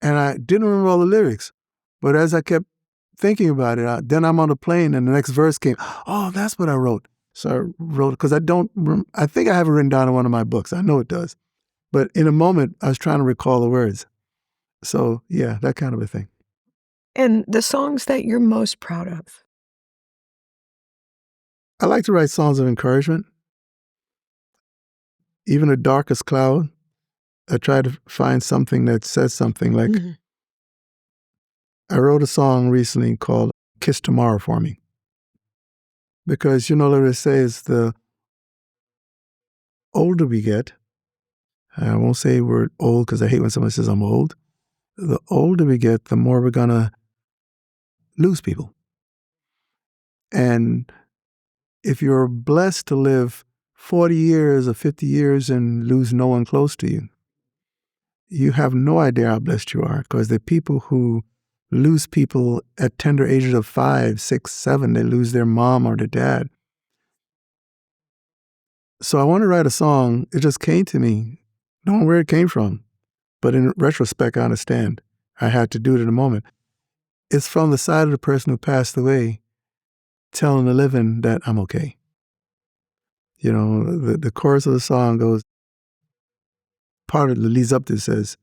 And I didn't remember all the lyrics. But as I kept thinking about it, then I'm on the plane and the next verse came. Oh, that's what I wrote. So I wrote it because I think I have it written down in one of my books. I know it does. But in a moment, I was trying to recall the words. So yeah, that kind of a thing. And the songs that you're most proud of? I like to write songs of encouragement. Even the darkest cloud, I try to find something that says something. Like, I wrote a song recently called Kiss Tomorrow for Me. Because, what they say is the older we get, I won't say we're old because I hate when somebody says I'm old. The older we get, the more we're going to lose people. And if you're blessed to live 40 years or 50 years and lose no one close to you, you have no idea how blessed you are, because there are people who lose people at tender ages of 5, 6, 7. They lose their mom or their dad. So I want to write a song. It just came to me. I don't know where it came from, but in retrospect, I understand. I had to do it in a moment. It's from the side of the person who passed away, telling the living that I'm okay. The chorus of the song goes, part of it leads up to it says,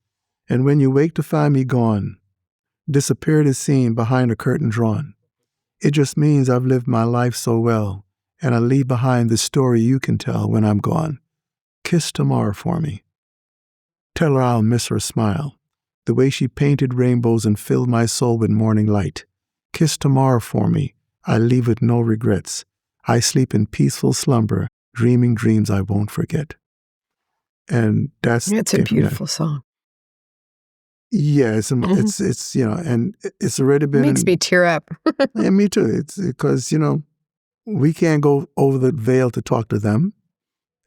"And when you wake to find me gone, disappeared as seen behind a curtain drawn, it just means I've lived my life so well, and I leave behind the story you can tell when I'm gone. Kiss tomorrow for me. Tell her I'll miss her smile, the way she painted rainbows and filled my soul with morning light. Kiss tomorrow for me. I leave with no regrets. I sleep in peaceful slumber, dreaming dreams I won't forget." And It's a beautiful song. Yeah, it's and it's already been. Makes me tear up. Yeah, me too. It's because, we can't go over the veil to talk to them,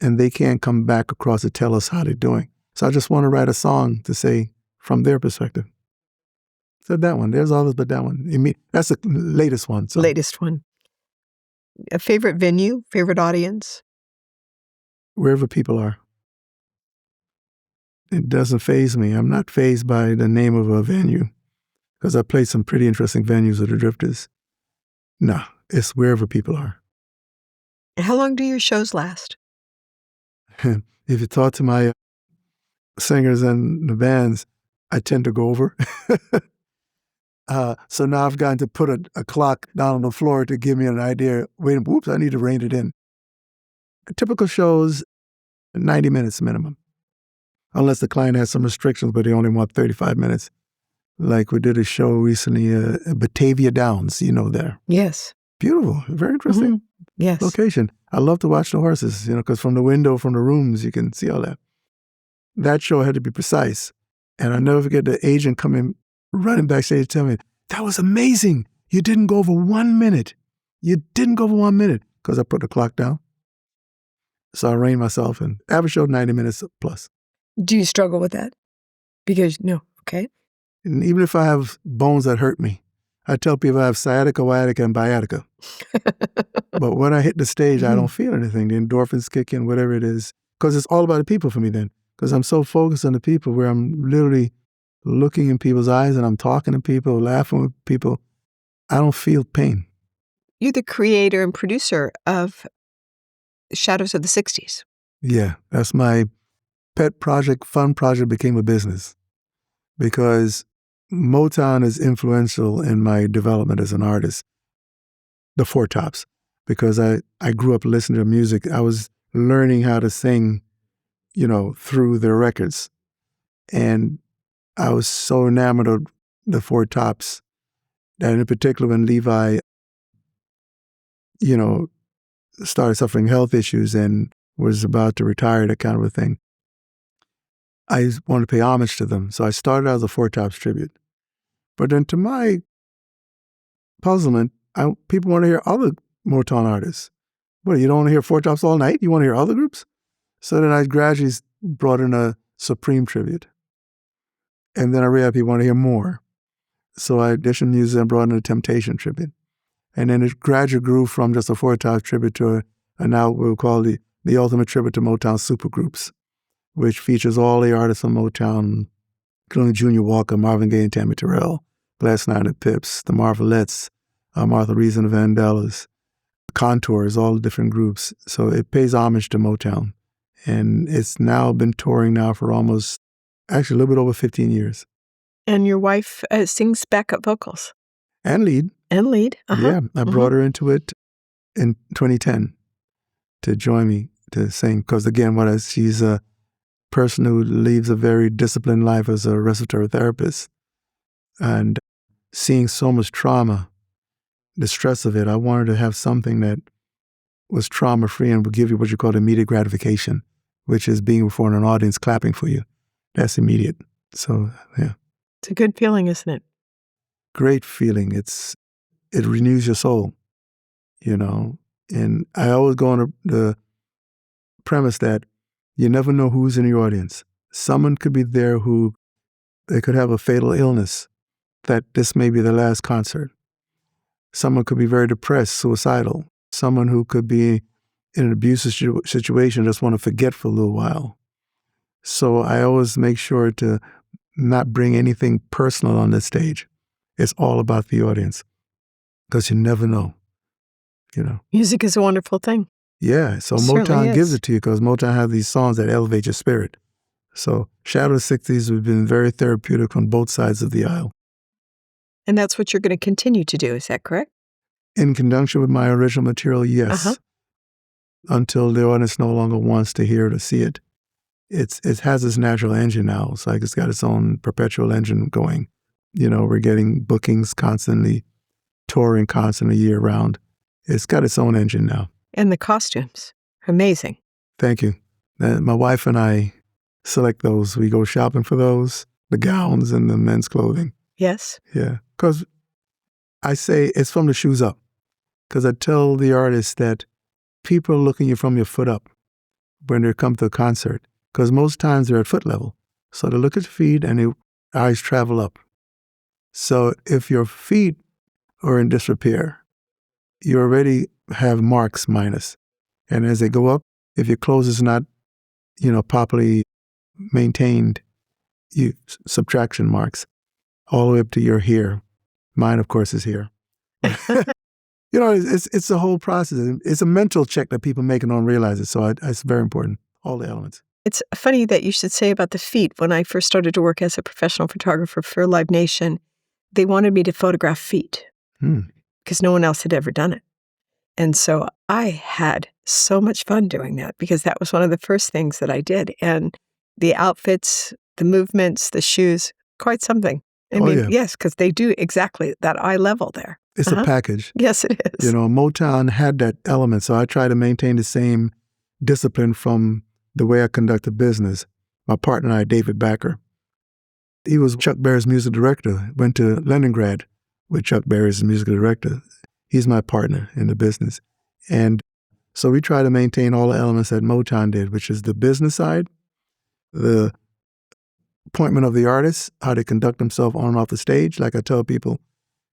and they can't come back across to tell us how they're doing. So I just want to write a song to say from their perspective. So that one, there's others, but that one, that's the latest one. So. Latest one. A favorite venue, favorite audience? Wherever people are. It doesn't faze me. I'm not fazed by the name of a venue, because I played some pretty interesting venues with the Drifters. No, it's wherever people are. How long do your shows last? If you talk to my singers and the bands, I tend to go over. So now I've gotten to put a clock down on the floor to give me an idea. Whoops, I need to rein it in. Typical shows, 90 minutes minimum. Unless the client has some restrictions, but they only want 35 minutes. Like we did a show recently, Batavia Downs, there. Yes. Beautiful, very interesting Yes. location. I love to watch the horses, because from the window, from the rooms, you can see all that. That show had to be precise. And I'll never forget the agent coming, running backstage to tell me, "That was amazing. You didn't go over 1 minute. You didn't go over 1 minute," because I put the clock down. So I reined myself in. Average show, 90 minutes plus. Do you struggle with that? No. Okay. And even if I have bones that hurt me, I tell people I have sciatica, sciatica, and sciatica. But when I hit the stage, I don't feel anything. The endorphins kick in, whatever it is. Because it's all about the people for me then. Because I'm so focused on the people, where I'm literally looking in people's eyes and I'm talking to people, laughing with people. I don't feel pain. You're the creator and producer of Shadows of the 60s. Yeah, that's my pet project, fun project, became a business. Because Motown is influential in my development as an artist. The Four Tops. Because I grew up listening to music. I was learning how to sing, through their records. And I was so enamored of the Four Tops that in particular when Levi, started suffering health issues and was about to retire, that kind of a thing, I wanted to pay homage to them. So I started out as a Four Tops tribute. But then to my puzzlement, people want to hear other Motown artists. What, you don't want to hear Four Tops all night? You want to hear other groups? So then I gradually brought in a Supreme tribute. And then I realized people want to hear more. So I auditioned music and brought in a Temptation tribute. And then it gradually grew from just a Four Tops tribute to a now we'll call the ultimate tribute to Motown supergroups, which features all the artists on Motown, including Junior Walker, Marvin Gaye, and Tammy Terrell, Glass Knight and Pips, the Marvelettes, Martha Reeves and the Vandellas, Contours, all the different groups. So it pays homage to Motown. And it's now been touring now for almost, actually a little bit over 15 years. And your wife sings backup vocals. And lead. And lead. Yeah, I brought her into it in 2010 to join me to sing. Because again, she's a person who leads a very disciplined life as a respiratory therapist. And seeing so much trauma, the stress of it, I wanted to have something that was trauma-free and would give you what you call immediate gratification, which is being before an audience clapping for you. That's immediate. So, yeah. It's a good feeling, isn't it? Great feeling. It renews your soul, you know. And I always go on the premise that you never know who's in your audience. Someone could be there who they could have a fatal illness, that this may be the last concert. Someone could be very depressed, suicidal. Someone who could be in an abusive situation, just want to forget for a little while. So I always make sure to not bring anything personal on the stage. It's all about the audience, because you never know, you know. Music is a wonderful thing. Yeah, so Motown gives it to you, because Motown has these songs that elevate your spirit. So Shadow of the 60s have been very therapeutic on both sides of the aisle. And that's what you're going to continue to do, is that correct? In conjunction with my original material, yes. Until the audience no longer wants to hear it or see it. It has its natural engine now. It's like it's got its own perpetual engine going. You know, we're getting bookings constantly, touring constantly year-round. It's got its own engine now. And the costumes are amazing. Thank you. My wife and I select those. We go shopping for those, the gowns and the men's clothing. Yes. Yeah, because I say it's from the shoes up. Because I tell the artists that people are looking you from your foot up when they come to a concert. Because most times they're at foot level. So they look at your feet and their eyes travel up. So if your feet are in disrepair, you already have marks minus. And as they go up, if your clothes is not, properly maintained, you subtraction marks all the way up to your here. Mine, of course, is here. It's the whole process. It's a mental check that people make and don't realize it. So it's very important, all the elements. It's funny that you should say about the feet. When I first started to work as a professional photographer for Live Nation, they wanted me to photograph feet because no one else had ever done it. And so I had so much fun doing that, because that was one of the first things that I did. And the outfits, the movements, the shoes, quite something. Yes, because they do exactly that eye level there. It's a package. Yes, it is. Motown had that element, so I try to maintain the same discipline from the way I conducted business. My partner and I, David Backer, he was Chuck Berry's music director, went to Leningrad with Chuck Berry as music director. He's my partner in the business. And so we try to maintain all the elements that Motown did, which is the business side, the appointment of the artists, how they conduct themselves on and off the stage. Like I tell people,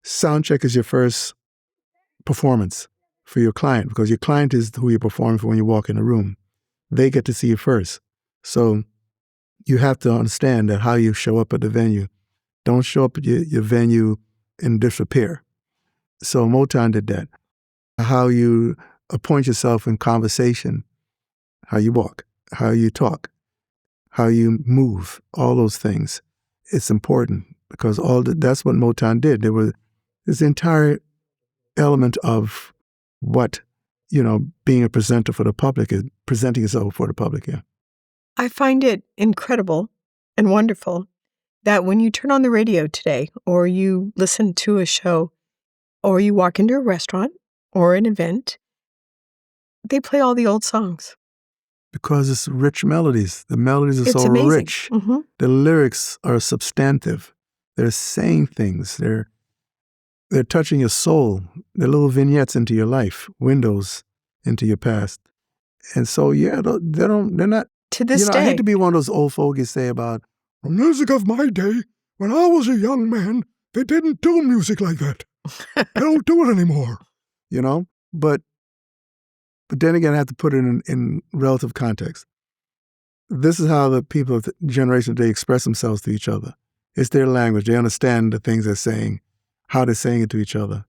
sound check is your first performance for your client, because your client is who you're performing for when you walk in a room. They get to see you first. So you have to understand that how you show up at the venue. Don't show up at your venue in disrepair. So Motown did that. How you appoint yourself in conversation, how you walk, how you talk, how you move, all those things. It's important, because that's what Motown did. There was this entire element of what, being a presenter for the public is, presenting yourself for the public, yeah. I find it incredible and wonderful that when you turn on the radio today, or you listen to a show, or you walk into a restaurant or an event, they play all the old songs. Because it's rich melodies. The melodies are so amazing. rich. Mm-hmm. The lyrics are substantive. They're saying things. They're touching your soul. They're little vignettes into your life, windows into your past. And so, yeah, they're not. To this day. I hate to be one of those old fogies say about, the music of my day, when I was a young man, they didn't do music like that. They don't do it anymore, But then again, I have to put it in relative context. This is how the people of the generation today express themselves to each other. It's their language. They understand the things they're saying, how they're saying it to each other.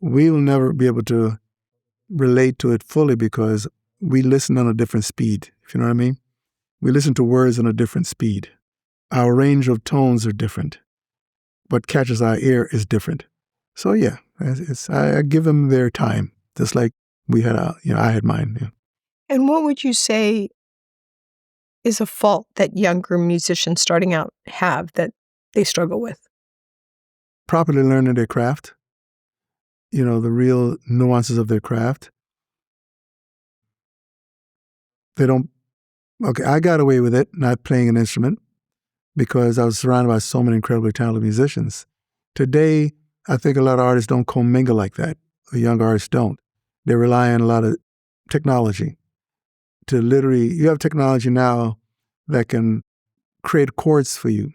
We will never be able to relate to it fully, because we listen on a different speed, if you know what I mean. We listen to words on a different speed. Our range of tones are different. What catches our ear is different. So yeah, I give them their time, just like we had I had mine. Yeah. And what would you say is a fault that younger musicians starting out have that they struggle with? Properly learning their craft, the real nuances of their craft. They don't. Okay, I got away with it not playing an instrument because I was surrounded by so many incredibly talented musicians. Today, I think a lot of artists don't commingle like that. The young artists don't. They rely on a lot of technology to literally, you have technology now that can create chords for you.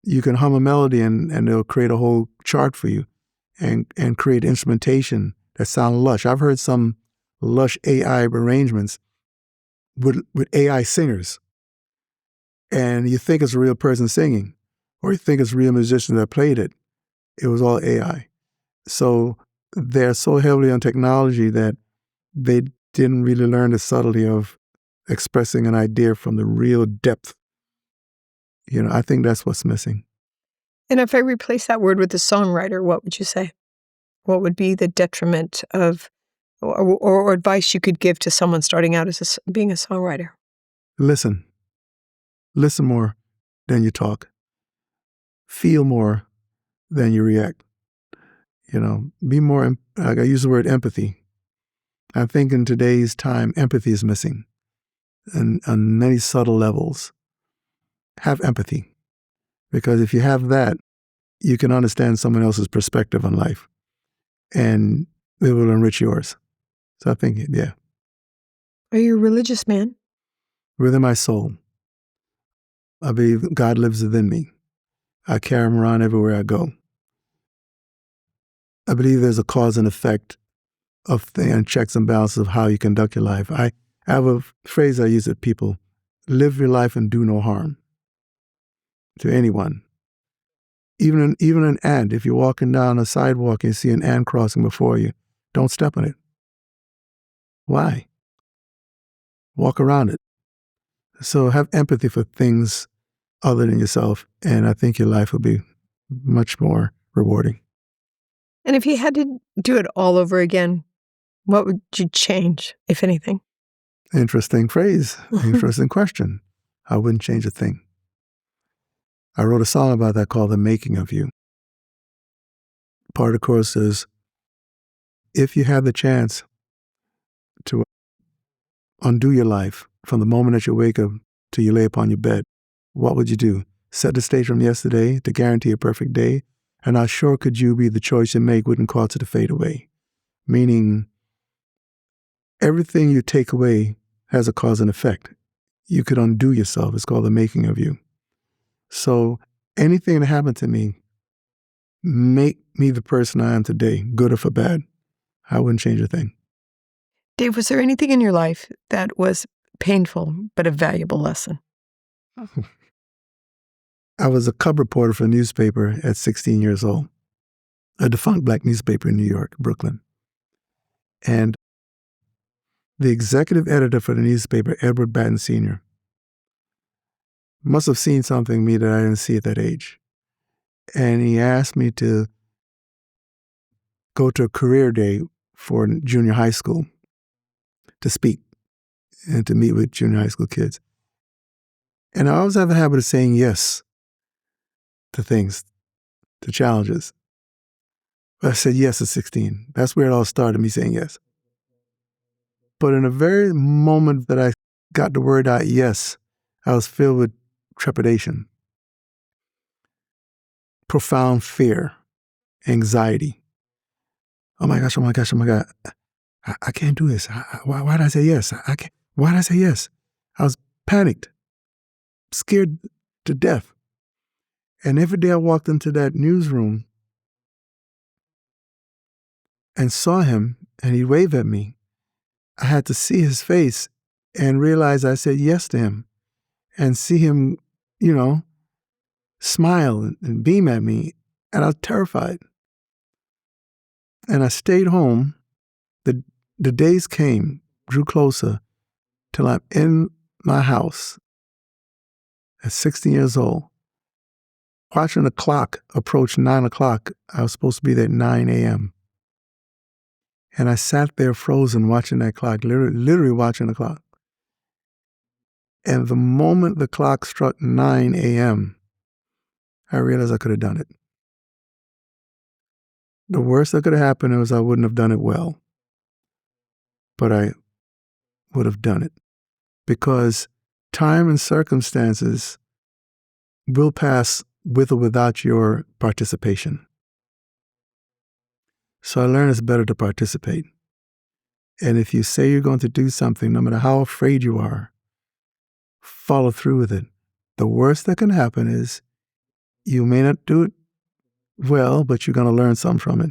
You can hum a melody and it'll create a whole chart for you and create instrumentation that sound lush. I've heard some lush AI arrangements with AI singers. And you think it's a real person singing, or you think it's real musicians that played it. It was all AI. So they're so heavily on technology that they didn't really learn the subtlety of expressing an idea from the real depth. I think that's what's missing. And if I replace that word with a songwriter, what would you say? What would be the detriment of or advice you could give to someone starting out as being a songwriter? Listen. Listen more than you talk. Feel more than you react. Be more, I use the word empathy. I think in today's time, empathy is missing and on many subtle levels. Have empathy, because if you have that, you can understand someone else's perspective on life and it will enrich yours. So I think, yeah. Are you a religious man? Within my soul, I believe God lives within me. I carry him around everywhere I go. I believe there's a cause and effect of and checks and balances of how you conduct your life. I have a phrase I use with people: live your life and do no harm to anyone. Even an ant, if you're walking down a sidewalk and you see an ant crossing before you, don't step on it. Why? Walk around it. So have empathy for things other than yourself, and I think your life will be much more rewarding. And if you had to do it all over again, what would you change, if anything? Interesting phrase. Interesting question. I wouldn't change a thing. I wrote a song about that called The Making of You. Part of the chorus is, if you had the chance to undo your life from the moment that you wake up till you lay upon your bed, what would you do? Set the stage from yesterday to guarantee a perfect day? And how sure could you be the choice you make wouldn't cause it to fade away? Meaning, everything you take away has a cause and effect. You could undo yourself. It's called the making of you. So anything that happened to me, make me the person I am today, good or for bad. I wouldn't change a thing. Dave, was there anything in your life that was painful but a valuable lesson? I was a cub reporter for a newspaper at 16 years old, a defunct black newspaper in New York, Brooklyn. And the executive editor for the newspaper, Edward Batten Sr., must have seen something in me that I didn't see at that age. And he asked me to go to a career day for junior high school to speak and to meet with junior high school kids. And I always have a habit of saying yes to things, to challenges. But I said yes at 16. That's where it all started, me saying yes. But in the very moment that I got the word out yes, I was filled with trepidation, profound fear, anxiety. Oh my gosh, oh my gosh, oh my God. I can't do this. Why did I say yes? I can't. Why did I say yes? I was panicked, scared to death. And every day I walked into that newsroom and saw him and he'd wave at me, I had to see his face and realize I said yes to him and see him, smile and beam at me. And I was terrified. And I stayed home. The days came, drew closer, till I'm in my house at 16 years old, watching the clock approach 9 o'clock. I was supposed to be there at 9 a.m. And I sat there frozen watching that clock, literally watching the clock. And the moment the clock struck 9 a.m., I realized I could have done it. The worst that could have happened was I wouldn't have done it well. But I would have done it. Because time and circumstances will pass with or without your participation. So I learned it's better to participate. And if you say you're going to do something, no matter how afraid you are, follow through with it. The worst that can happen is you may not do it well, but you're going to learn something from it.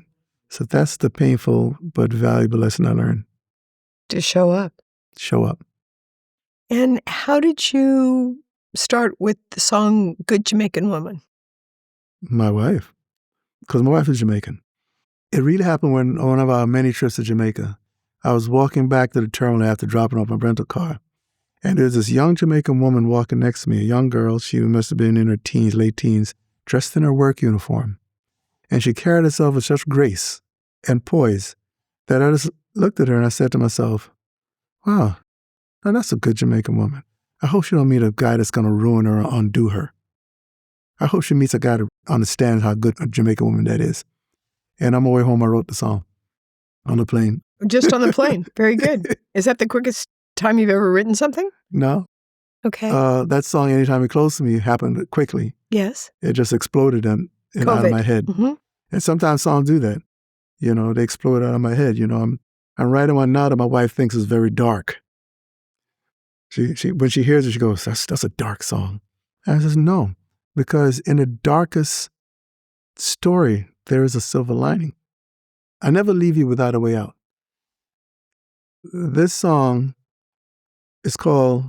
So that's the painful but valuable lesson I learned. To show up. Show up. And how did you start with the song Good Jamaican Woman? My wife. Because my wife is Jamaican. It really happened when on one of our many trips to Jamaica. I was walking back to the terminal after dropping off my rental car. And there's this young Jamaican woman walking next to me, a young girl. She must have been in her teens, late teens, dressed in her work uniform. And she carried herself with such grace and poise that I just looked at her and I said to myself, wow, now that's a good Jamaican woman. I hope she don't meet a guy that's going to ruin her or undo her. I hope she meets a guy that understands how good a Jamaican woman that is. And on my way home, I wrote the song on the plane. Just on the plane. Very good. Is that the quickest time you've ever written something? No. Okay. That song, Anytime You're Close to Me, happened quickly. Yes. It just exploded out of my head. Mm-hmm. And sometimes songs do that. You know, they explode out of my head. You know, I'm writing one now that my wife thinks is very dark. She when she hears it, she goes, that's a dark song. And I says, no, because in the darkest story, there is a silver lining. I never leave you without a way out. This song is called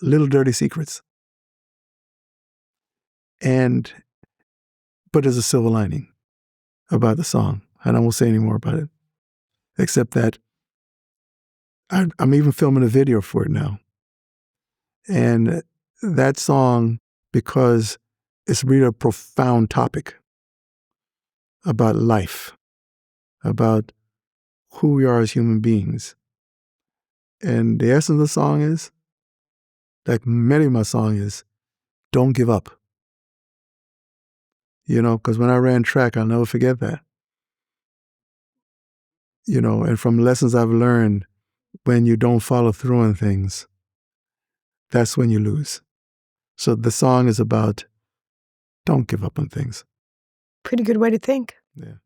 Little Dirty Secrets. But there's a silver lining about the song. And I won't say any more about it, except that I'm even filming a video for it now. And that song, because it's really a profound topic about life, about who we are as human beings. And the essence of the song is, like many of my songs is, don't give up. You know, because when I ran track, I'll never forget that. You know, and from lessons I've learned, when you don't follow through on things, that's when you lose. So the song is about, don't give up on things. Pretty good way to think. Yeah.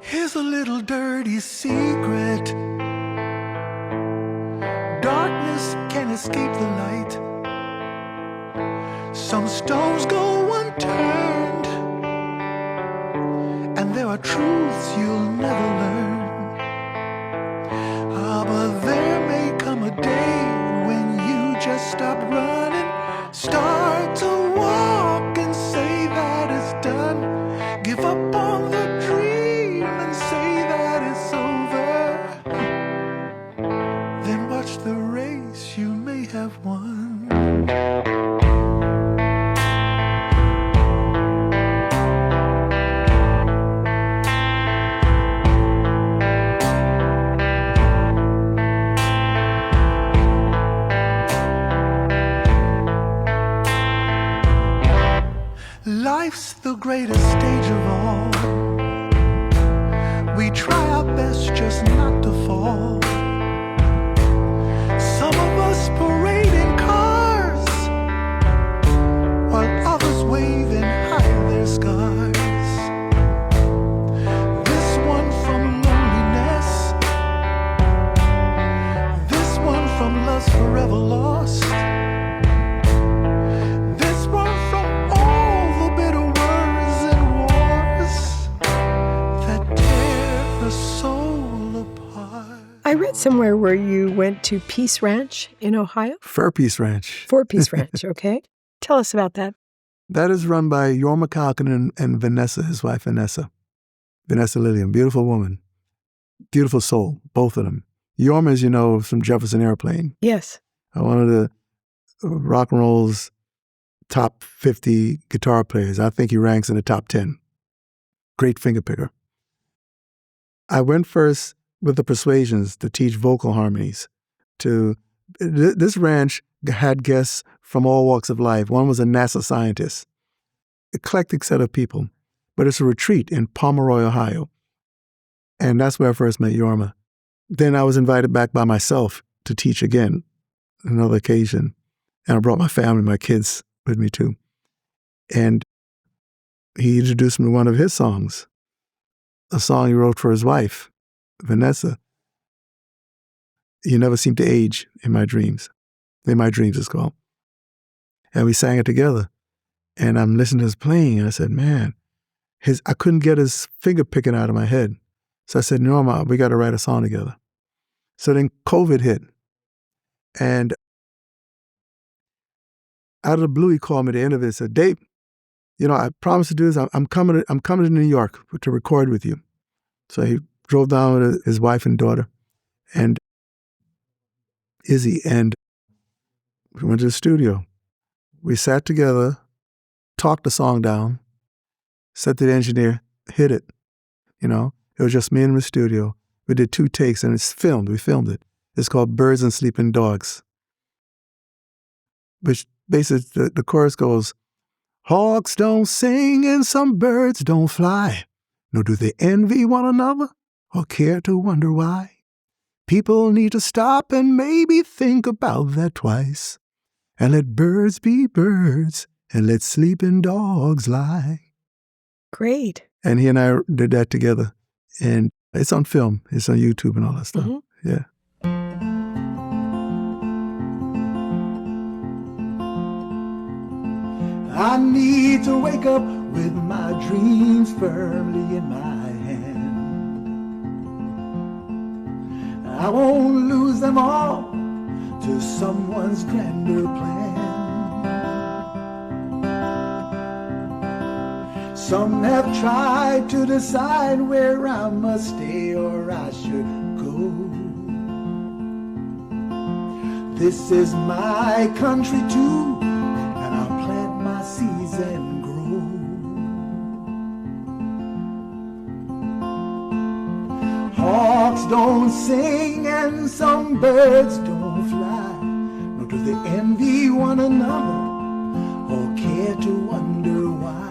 Here's a little dirty secret. Darkness can't escape the light. Some stones go unturned, and there are truths you'll never learn. But there may come a day when you just stop running, start to walk and say that it's done. Give up on the dream and say that it's over. Then watch the race you may have won. Life's the greatest stage of all. We try our best just not to fall. Some of us parade in cars, while others wave and hide their scars. This one from loneliness, this one from lust forever lost. I read somewhere where you went to Peace Ranch in Ohio? Fur Peace Ranch. For Peace Ranch, okay. Tell us about that. That is run by Jorma Kaukonen and Vanessa, his wife Vanessa. Vanessa Lillian, beautiful woman. Beautiful soul, both of them. Jorma, as you know, from Jefferson Airplane. Yes. One of the rock and roll's top 50 guitar players. I think he ranks in the top 10. Great finger picker. I went first with the Persuasions to teach vocal harmonies. This ranch had guests from all walks of life. One was a NASA scientist. Eclectic set of people. But it's a retreat in Pomeroy, Ohio. And that's where I first met Jorma. Then I was invited back by myself to teach again, another occasion. And I brought my family, my kids with me too. And he introduced me to one of his songs, a song he wrote for his wife, Vanessa. You Never Seem to Age in My Dreams. In My Dreams it's called. And we sang it together. And I'm listening to his playing, and I said, man, I couldn't get his finger picking out of my head. So I said, Norma, we got to write a song together. So then COVID hit. And out of the blue, he called me at the end of it and said, Dave, I promised to do this. I'm coming to New York to record with you. So he drove down with his wife and daughter and Izzy, and we went to the studio. We sat together, talked the song down, said to the engineer, hit it. It was just me in the studio. We did 2 takes and it's filmed. We filmed it. It's called Birds and Sleeping Dogs. Which basically the chorus goes, hawks don't sing and some birds don't fly, nor do they envy one another or care to wonder why. People need to stop and maybe think about that twice, and let birds be birds and let sleeping dogs lie. Great. And he and I did that together. And it's on film. It's on YouTube and all that stuff. Mm-hmm. Yeah. I need to wake up with my dreams firmly in my hand. I won't lose them all to someone's grander plan. Some have tried to decide where I must stay or I should go. This is my country too, and I'll plant my seeds and grow. Hawks don't sing and some birds don't fly, nor do they envy one another or care to wonder why.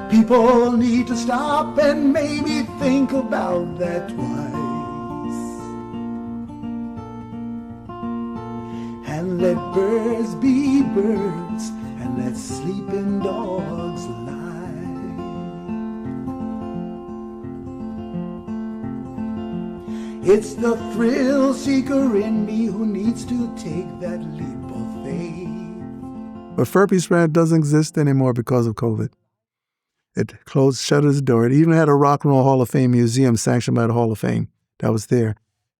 People need to stop and maybe think about that twice, and let birds be birds and let sleeping dogs lie. It's the thrill seeker in me who needs to take that leap of faith. But Furby's Ranch doesn't exist anymore because of COVID. It closed, shuttered its door. It even had a Rock and Roll Hall of Fame museum sanctioned by the Hall of Fame that was there.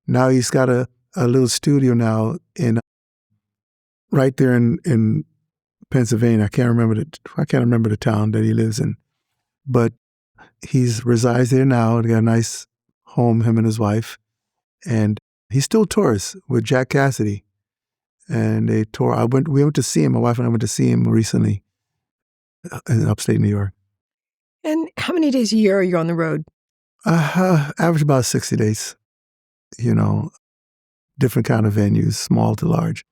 Now he's got a little studio now right there in Pennsylvania. I can't remember the town that he lives in, but he resides there now. They got a nice home, him and his wife, and he still tours with Jack Cassidy. And they tour. We went to see him. My wife and I went to see him recently in upstate New York. And how many days a year are you on the road? Average about 60 days, different kind of venues, small to large.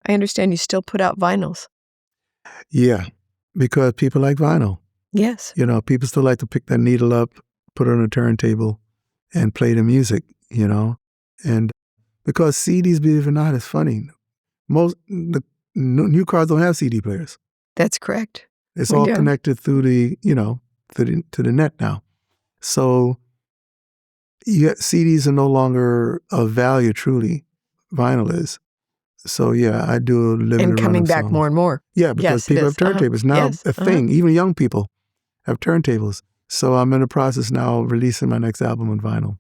I understand you still put out vinyls. Yeah, because people like vinyl. Yes. People still like to pick that needle up, put it on a turntable, and play the music, And because CDs, believe it or not, is funny. Most the new cars don't have CD players. That's correct. It's all connected through the, to the net now. So CDs are no longer of value, truly. Vinyl is. So, yeah, I do live in and coming back more and more. Yeah, because people have turntables. Now a thing. Even young people have turntables. So I'm in the process now of releasing my next album on vinyl.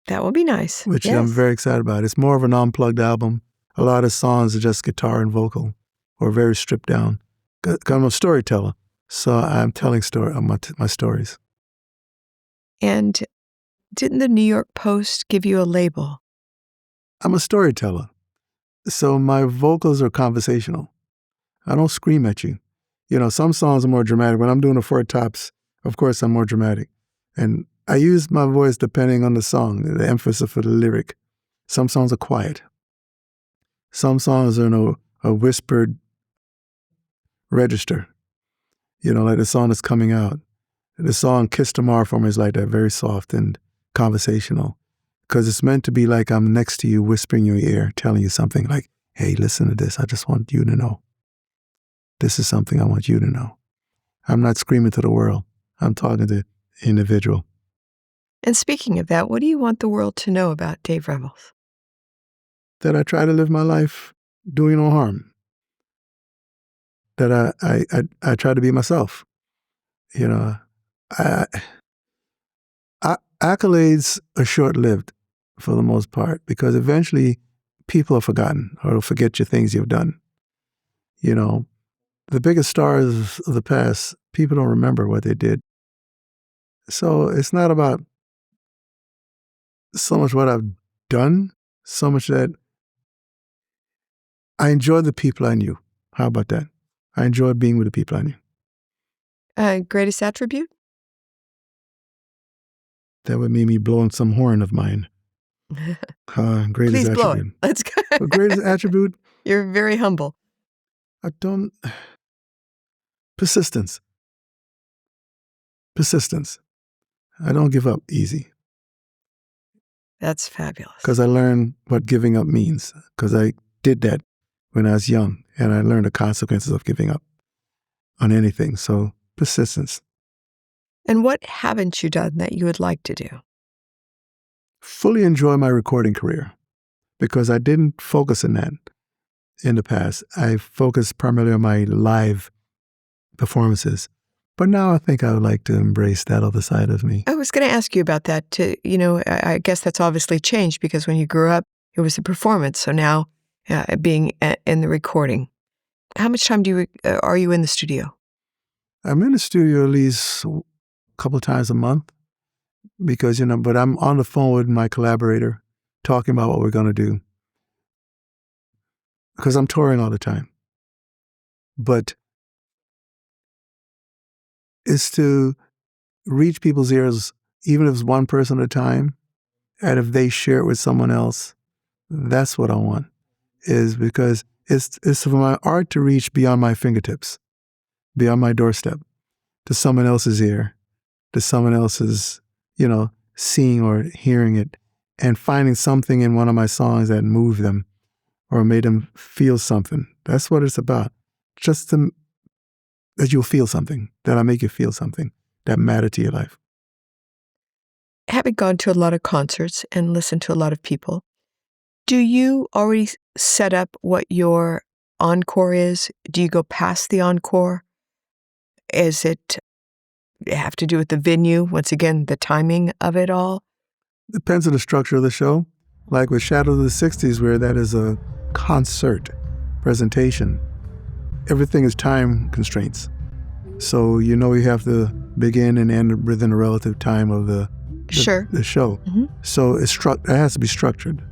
That will be nice. Which I'm very excited about. It's more of an unplugged album. a lot of songs are just guitar and vocal or very stripped down. 'Cause I'm a storyteller, so I'm telling my stories. And didn't the New York Post give you a label? I'm a storyteller, so my vocals are conversational. I don't scream at you. Some songs are more dramatic. When I'm doing the four tops, of course, I'm more dramatic. And I use my voice depending on the song, the emphasis for the lyric. Some songs are quiet. Some songs are in a whispered register, like the song that's coming out. The song Kiss Tomorrow for me is like that, very soft and conversational, because it's meant to be like I'm next to you, whispering in your ear, telling you something like, hey, listen to this. I just want you to know. This is something I want you to know. I'm not screaming to the world. I'm talking to the individual. And speaking of that, what do you want the world to know about Dave Revels? That I try to live my life doing no harm. That I try to be myself. Accolades are short-lived for the most part, because eventually people are forgotten or will forget your things you've done. The biggest stars of the past, people don't remember what they did. So it's not about so much what I've done, so much that I enjoy the people I knew. How about that? I enjoy being with the people I knew. Greatest attribute? That would mean me blowing some horn of mine. Greatest Please attribute. blow it. Let's go. The greatest attribute? You're very humble. Persistence. I don't give up easy. That's fabulous. Because I learned what giving up means. Because I did that when I was young, and I learned the consequences of giving up on anything. So persistence. And what haven't you done that you would like to do? Fully enjoy my recording career, because I didn't focus on that in the past. I focused primarily on my live performances. But now I think I would like to embrace that other side of me. I was going to ask you about that. I guess that's obviously changed, because when you grew up, it was the performance. So now being in the recording. How much time are you in the studio? I'm in the studio at least a couple of times a month, because, but I'm on the phone with my collaborator talking about what we're going to do, because I'm touring all the time. But it's to reach people's ears, even if it's one person at a time, and if they share it with someone else. That's what I want, is because it's for my art to reach beyond my fingertips, beyond my doorstep, to someone else's ear, to someone else's, seeing or hearing it, and finding something in one of my songs that moved them or made them feel something. That's what it's about. Just that you'll feel something, that I make you feel something that mattered to your life. Having gone to a lot of concerts and listened to a lot of people, do you already set up what your encore is? Do you go past the encore? Is it have to do with the venue? Once again, the timing of it all? Depends on the structure of the show. Like with Shadows of the 60s, where that is a concert presentation, everything is time constraints. So you have to begin and end within a relative time of the show. Mm-hmm. So it has to be structured.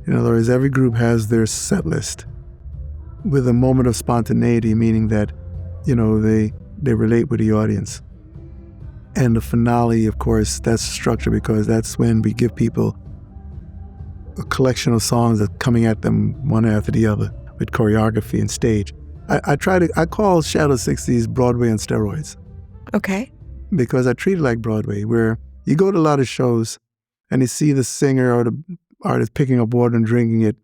In other words, every group has their set list with a moment of spontaneity, meaning that, they relate with the audience. And the finale, of course, that's structured, because that's when we give people a collection of songs that's coming at them one after the other with choreography and stage. I call Shadow 60s Broadway on steroids. Okay. Because I treat it like Broadway, where you go to a lot of shows and you see the singer or the artist picking up water and drinking it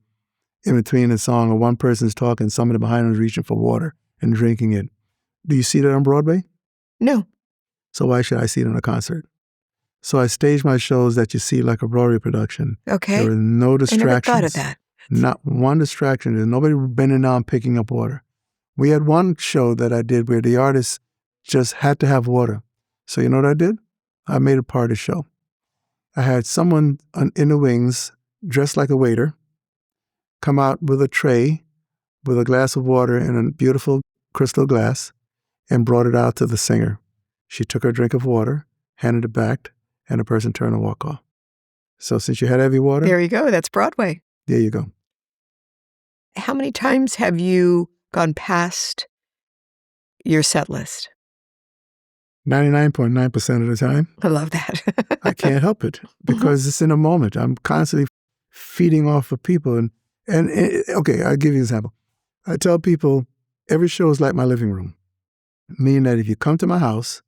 in between the song, or one person's talking, somebody behind them is reaching for water and drinking it. Do you see that on Broadway? No. So why should I see it in a concert? So I stage my shows that you see like a Broadway production. Okay. There are no distractions. I never thought of that. Not one distraction. There's nobody bending down picking up water. We had one show that I did where the artist just had to have water. So you know what I did? I made it part of the show. I had someone in the wings dressed like a waiter, come out with a tray with a glass of water in a beautiful crystal glass and brought it out to the singer. She took her drink of water, handed it back, and the person turned and walked off. So since you had heavy water... There you go. That's Broadway. There you go. How many times have you gone past your set list? 99.9% of the time. I love that. I can't help it because it's in a moment. I'm constantly feeding off of people. And okay, I'll give you an example. I tell people every show is like my living room, meaning that if you come to my house,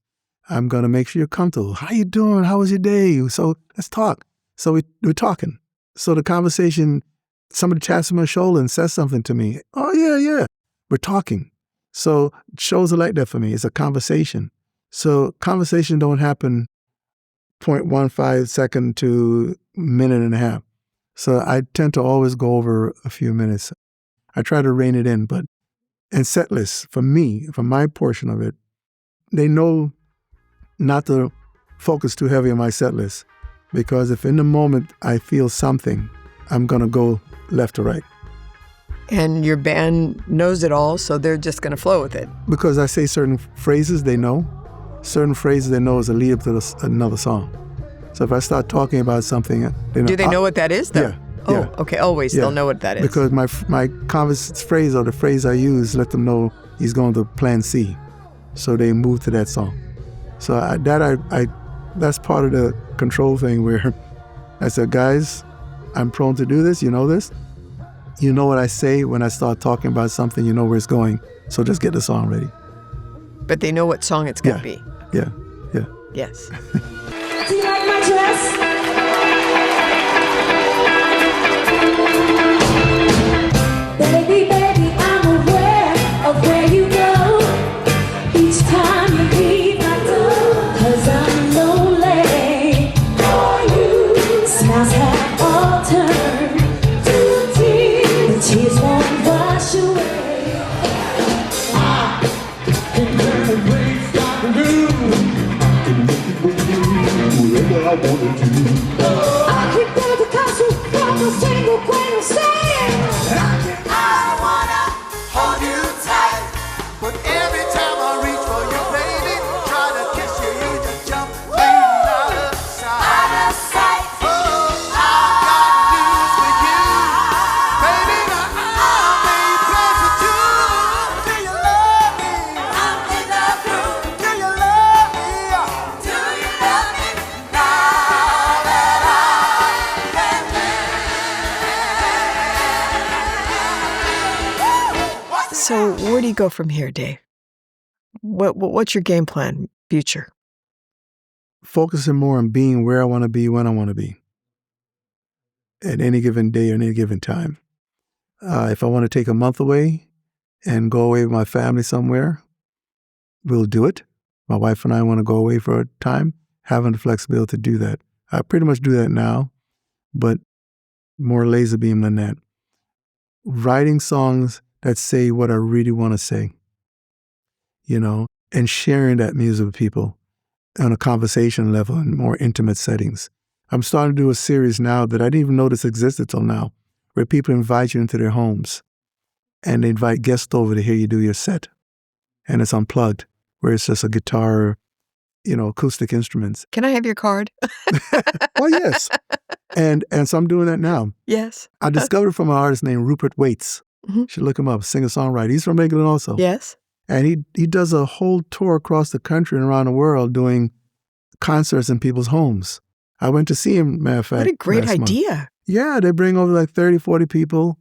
I'm going to make sure you're comfortable. How you doing? How was your day? So let's talk. So we're talking. So the conversation, somebody taps on my shoulder and says something to me. Oh, yeah. We're talking. So shows are like that for me. It's a conversation. So conversation don't happen 0.15 second to minute and a half. So I tend to always go over a few minutes. I try to rein it in, but in set lists, for me, for my portion of it, they know not to focus too heavy on my set list because if in the moment I feel something, I'm going to go left to right. And your band knows it all, so they're just going to flow with it. Because I say certain phrases they know. Certain phrases they know is a lead up to another song. So if I start talking about something, they know. Do they know what that is, though? Yeah. Oh, yeah. Okay, always they'll know what that is. Because my phrase or the phrase I use let them know he's going to plan C. So they move to that song. So that's part of the control thing where I said, guys, I'm prone to do this. You know this. You know what I say when I start talking about something. You know where it's going. So just get the song ready. But they know what song it's going to be. Yeah. Yes. Do you like my dress? Baby, I'm aware of where you go. Each time you leave my door, 'cause I'm lonely for you. Smiles have all turned to tears. The tears won't wash away. I can turn the rain stop and do. I can make it with you wherever I wanted to. I keep going to castle from a single grain of sand. I wanna hold you tight, but every time I reach for you, baby, try to kiss you, you just jump out of sight. Out of sight. Oh, I've got news for you, baby. Now I'll make plans with you. Do you love me? I'm in the groove. Do you love me? Do you love me now that I can live? So where do you go from here, Dave? What's your game plan, future? Focusing more on being where I want to be when I want to be at any given day or any given time. If I want to take a month away and go away with my family somewhere, we'll do it. My wife and I want to go away for a time, having the flexibility to do that. I pretty much do that now, but more laser beam than that. Writing songs that say what I really want to say, and sharing that music with people on a conversation level in more intimate settings. I'm starting to do a series now that I didn't even know this existed till now, where people invite you into their homes and they invite guests over to hear you do your set. And it's unplugged, where it's just a guitar, acoustic instruments. Can I have your card? Well, yes. And so I'm doing that now. Yes. I discovered from an artist named Rupert Waits. Mm-hmm. You should look him up, singer-songwriter. He's from England also. Yes. And he does a whole tour across the country and around the world doing concerts in people's homes. I went to see him, matter of fact. What a great last month. idea. Yeah, they bring over like 30, 40 people,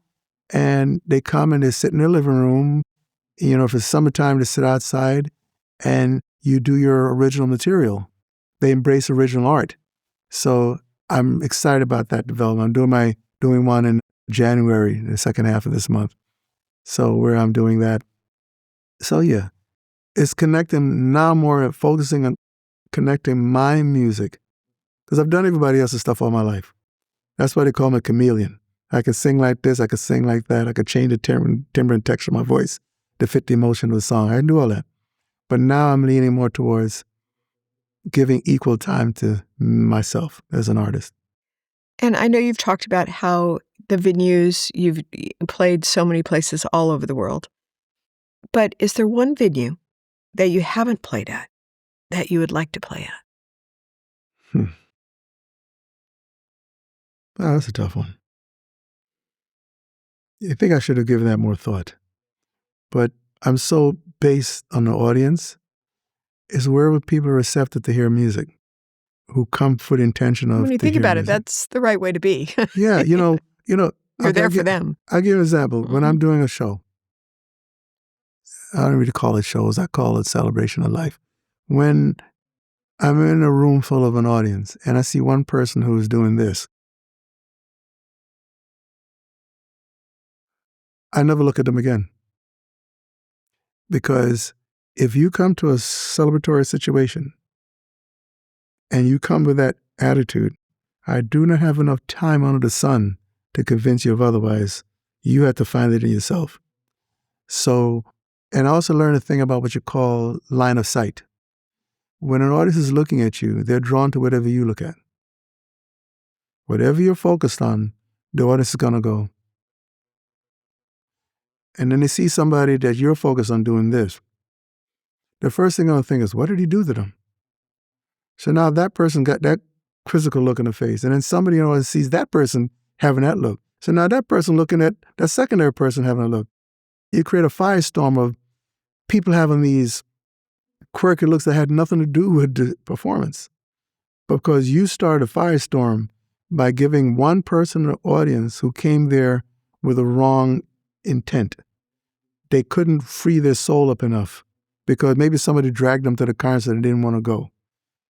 and they come and they sit in their living room. If it's summertime, they sit outside, and you do your original material. They embrace original art. So I'm excited about that development. I'm doing one in January, the second half of this month. So where I'm doing that. So yeah, it's connecting now more, focusing on connecting my music. Because I've done everybody else's stuff all my life. That's why they call me a chameleon. I could sing like this, I could sing like that, I could change the timbre and texture of my voice to fit the emotion of the song. I can do all that. But now I'm leaning more towards giving equal time to myself as an artist. And I know you've talked about how the venues, you've played so many places all over the world. But is there one venue that you haven't played at that you would like to play at? Oh, that's a tough one. I think I should have given that more thought. But I'm so based on the audience, is wherever people are receptive to hear music, who come for the intention of When you to think hear about it, music. that's the right way to be. Yeah, You're there for I'll them. give you an example. When I'm doing a show, I don't really call it shows, I call it celebration of life. When I'm in a room full of an audience and I see one person who's doing this, I never look at them again. Because if you come to a celebratory situation and you come with that attitude, I do not have enough time under the sun to convince you of otherwise. You have to find it in yourself. So, and I also learned a thing about what you call line of sight. When an audience is looking at you, they're drawn to whatever you look at. Whatever you're focused on, the audience is going to go. And then they see somebody that you're focused on doing this. The first thing they're going to think is, what did he do to them? So now that person got that quizzical look in the face. And then somebody in the audience sees that person having that look. So now that person looking at that secondary person having a look. You create a firestorm of people having these quirky looks that had nothing to do with the performance. But because you started a firestorm by giving one person in the audience who came there with a wrong intent. They couldn't free their soul up enough because maybe somebody dragged them to the concert and didn't want to go.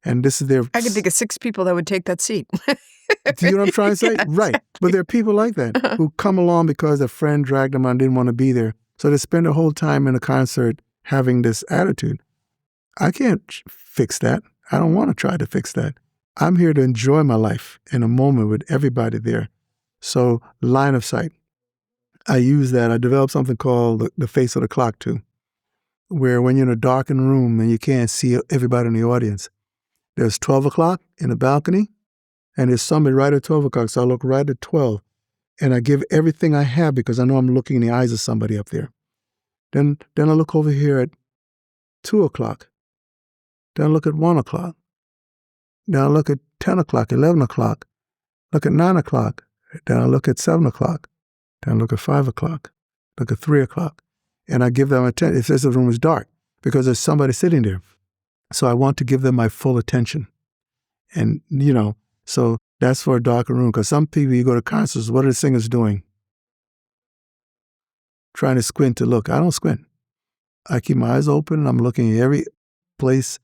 And this is their... I can think of 6 people that would take that seat. Do you know what I'm trying to say? Yes. Right. But there are people like that who come along because a friend dragged them and didn't want to be there. So they spend the whole time in a concert having this attitude. I can't fix that. I don't want to try to fix that. I'm here to enjoy my life in a moment with everybody there. So line of sight. I use that. I developed something called the face of the clock too, where when you're in a darkened room and you can't see everybody in the audience, there's 12 o'clock in the balcony, and there's somebody right at 12 o'clock. So I look right at 12, and I give everything I have because I know I'm looking in the eyes of somebody up there. Then I look over here at 2 o'clock. Then I look at 1 o'clock. Then I look at 10 o'clock, 11 o'clock. Look at 9 o'clock. Then I look at 7 o'clock. Then I look at 5 o'clock. Look at 3 o'clock. And I give them attention. It says the room is dark because there's somebody sitting there. So I want to give them my full attention. And, so that's for a darker room. Because some people, you go to concerts, what are the singers doing? Trying to squint to look. I don't squint. I keep my eyes open and I'm looking at every place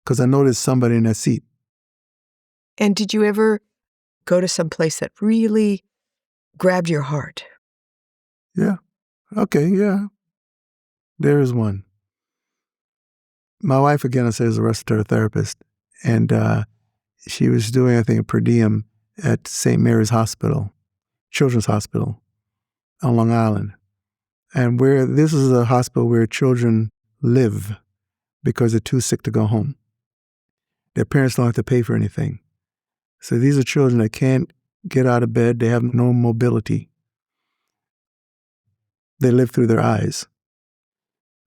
because I know there's somebody in that seat. And did you ever go to some place that really grabbed your heart? Yeah. Okay, yeah. There is one. My wife, again, I say, is a respiratory therapist. And she was doing, I think, a per diem at St. Mary's Hospital, Children's Hospital on Long Island. And this is a hospital where children live because they're too sick to go home. Their parents don't have to pay for anything. So these are children that can't get out of bed. They have no mobility. They live through their eyes.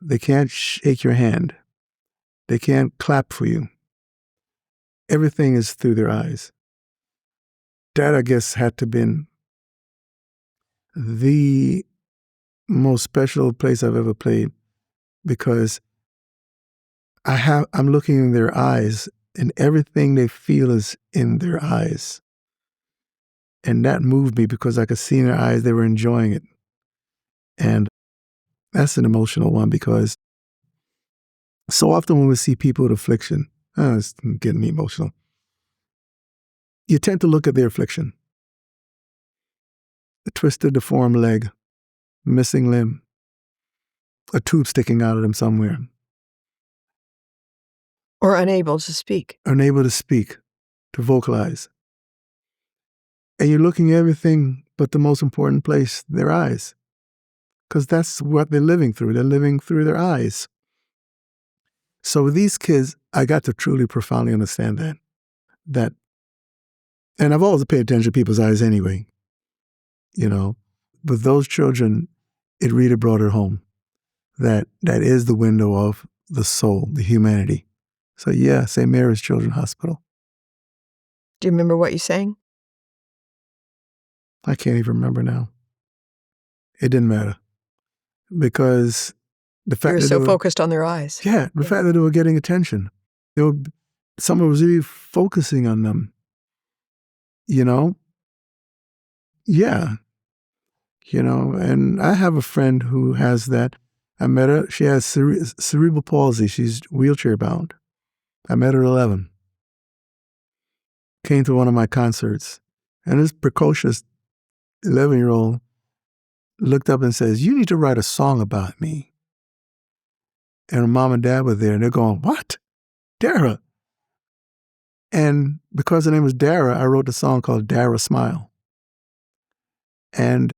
They can't shake your hand. They can't clap for you. Everything is through their eyes. That, I guess, had to have been the most special place I've ever played because I'm looking in their eyes and everything they feel is in their eyes. And that moved me because I could see in their eyes they were enjoying it. And that's an emotional one because so often when we see people with affliction, it's getting me emotional. You tend to look at their affliction. A twisted, deformed leg, missing limb, a tube sticking out of them somewhere. Or unable to speak. Unable to speak, to vocalize. And you're looking at everything but the most important place, their eyes. Because that's what they're living through. They're living through their eyes. So with these kids, I got to truly profoundly understand that And I've always paid attention to people's eyes anyway, you know. But those children, it really brought it home. That is the window of the soul, the humanity. So yeah, St. Mary's Children's Hospital. Do you remember what you sang? I can't even remember now. It didn't matter. Because the fact You were that so focused on their eyes. Yeah, the fact that they were getting attention. Someone was really focusing on them. You know? Yeah. You know, and I have a friend who has that. I met her. She has cerebral palsy. She's wheelchair bound. I met her at 11. Came to one of my concerts. And this precocious 11-year-old looked up and says, "You need to write a song about me." And her mom and dad were there, and they're going, "What? Dara?" And because her name was Dara, I wrote a song called Dara Smile. And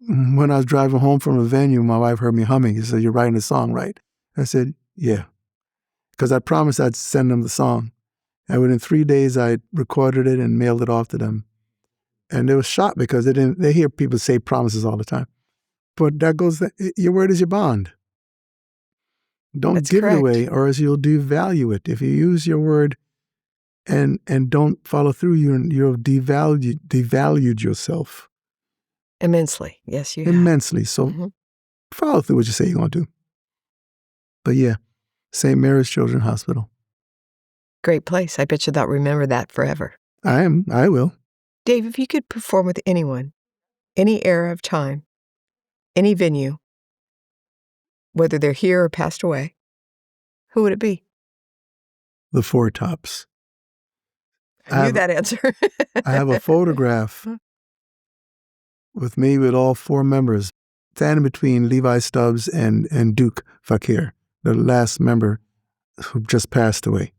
when I was driving home from a venue, my wife heard me humming. She said, "You're writing a song, right?" I said, "Yeah." Because I promised I'd send them the song. And within 3 days, I recorded it and mailed it off to them. And they were shocked because they hear people say promises all the time. But that goes, your word is your bond. Don't That's give correct. it away, or else you'll devalue it. If you use your word and don't follow through, you've devalued yourself. Immensely. Yes, you have. Immensely. So follow through what you say you're going to do. But yeah, St. Mary's Children's Hospital. Great place. I bet you they'll remember that forever. I will. Dave, if you could perform with anyone, any era of time, any venue, whether they're here or passed away, who would it be? The Four Tops. I knew that answer. I have a photograph with me with all four members, standing between Levi Stubbs and Duke Fakir, the last member who just passed away.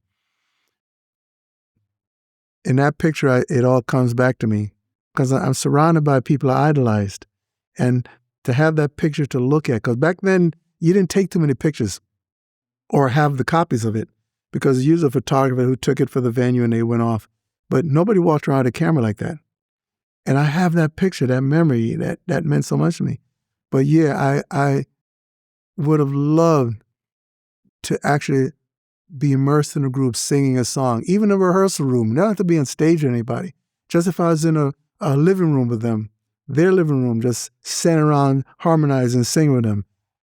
In that picture, it all comes back to me because I'm surrounded by people I idolized. And to have that picture to look at, because back then, you didn't take too many pictures or have the copies of it because you was a photographer who took it for the venue and they went off. But nobody walked around with a camera like that. And I have that picture, that memory, that meant so much to me. But yeah, I would have loved to actually be immersed in a group singing a song, even a rehearsal room. Not have to be on stage with anybody. Just if I was in a living room with them, their living room, just sitting around harmonizing, singing with them.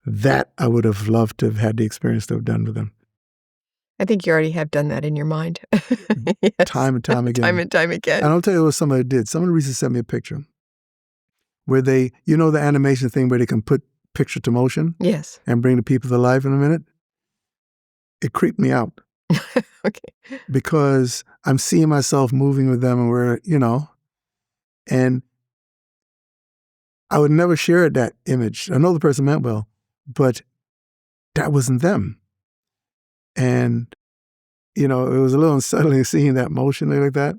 That I would have loved to have had the experience to have done with them. I think you already have done that in your mind. Yes. Time and time again. Time and time again. And I'll tell you what somebody did. Somebody recently sent me a picture where they, you know the animation thing where they can put picture to motion? Yes. And bring the people to life in a minute? It creeped me out. Okay. Because I'm seeing myself moving with them and we're, and I would never share that image. I know the person meant well, but that wasn't them. And, it was a little unsettling seeing that motion like that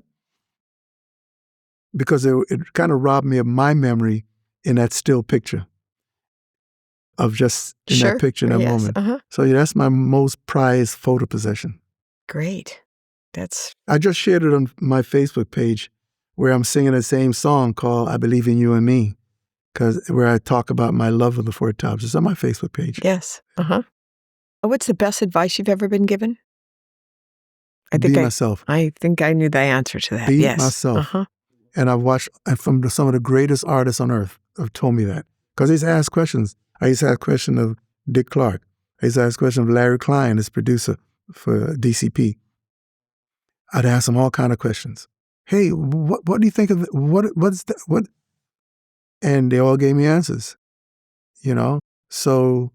because it kind of robbed me of my memory in that still picture of just in that picture in that moment. Uh-huh. So yeah, that's my most prized photo possession. Great. I just shared it on my Facebook page where I'm singing the same song called I Believe in You and Me, where I talk about my love of the Four Tops. It's on my Facebook page. Yes. Uh-huh. What's the best advice you've ever been given? Be myself. I think I knew the answer to that. Be yes. myself. Uh-huh. And I've watched from some of the greatest artists on earth have told me that. Because I used to ask questions. I used to ask questions of Dick Clark. I used to ask questions of Larry Klein, his producer for DCP. I'd ask him all kind of questions. Hey, what do you think of what's that? What? And they all gave me answers. So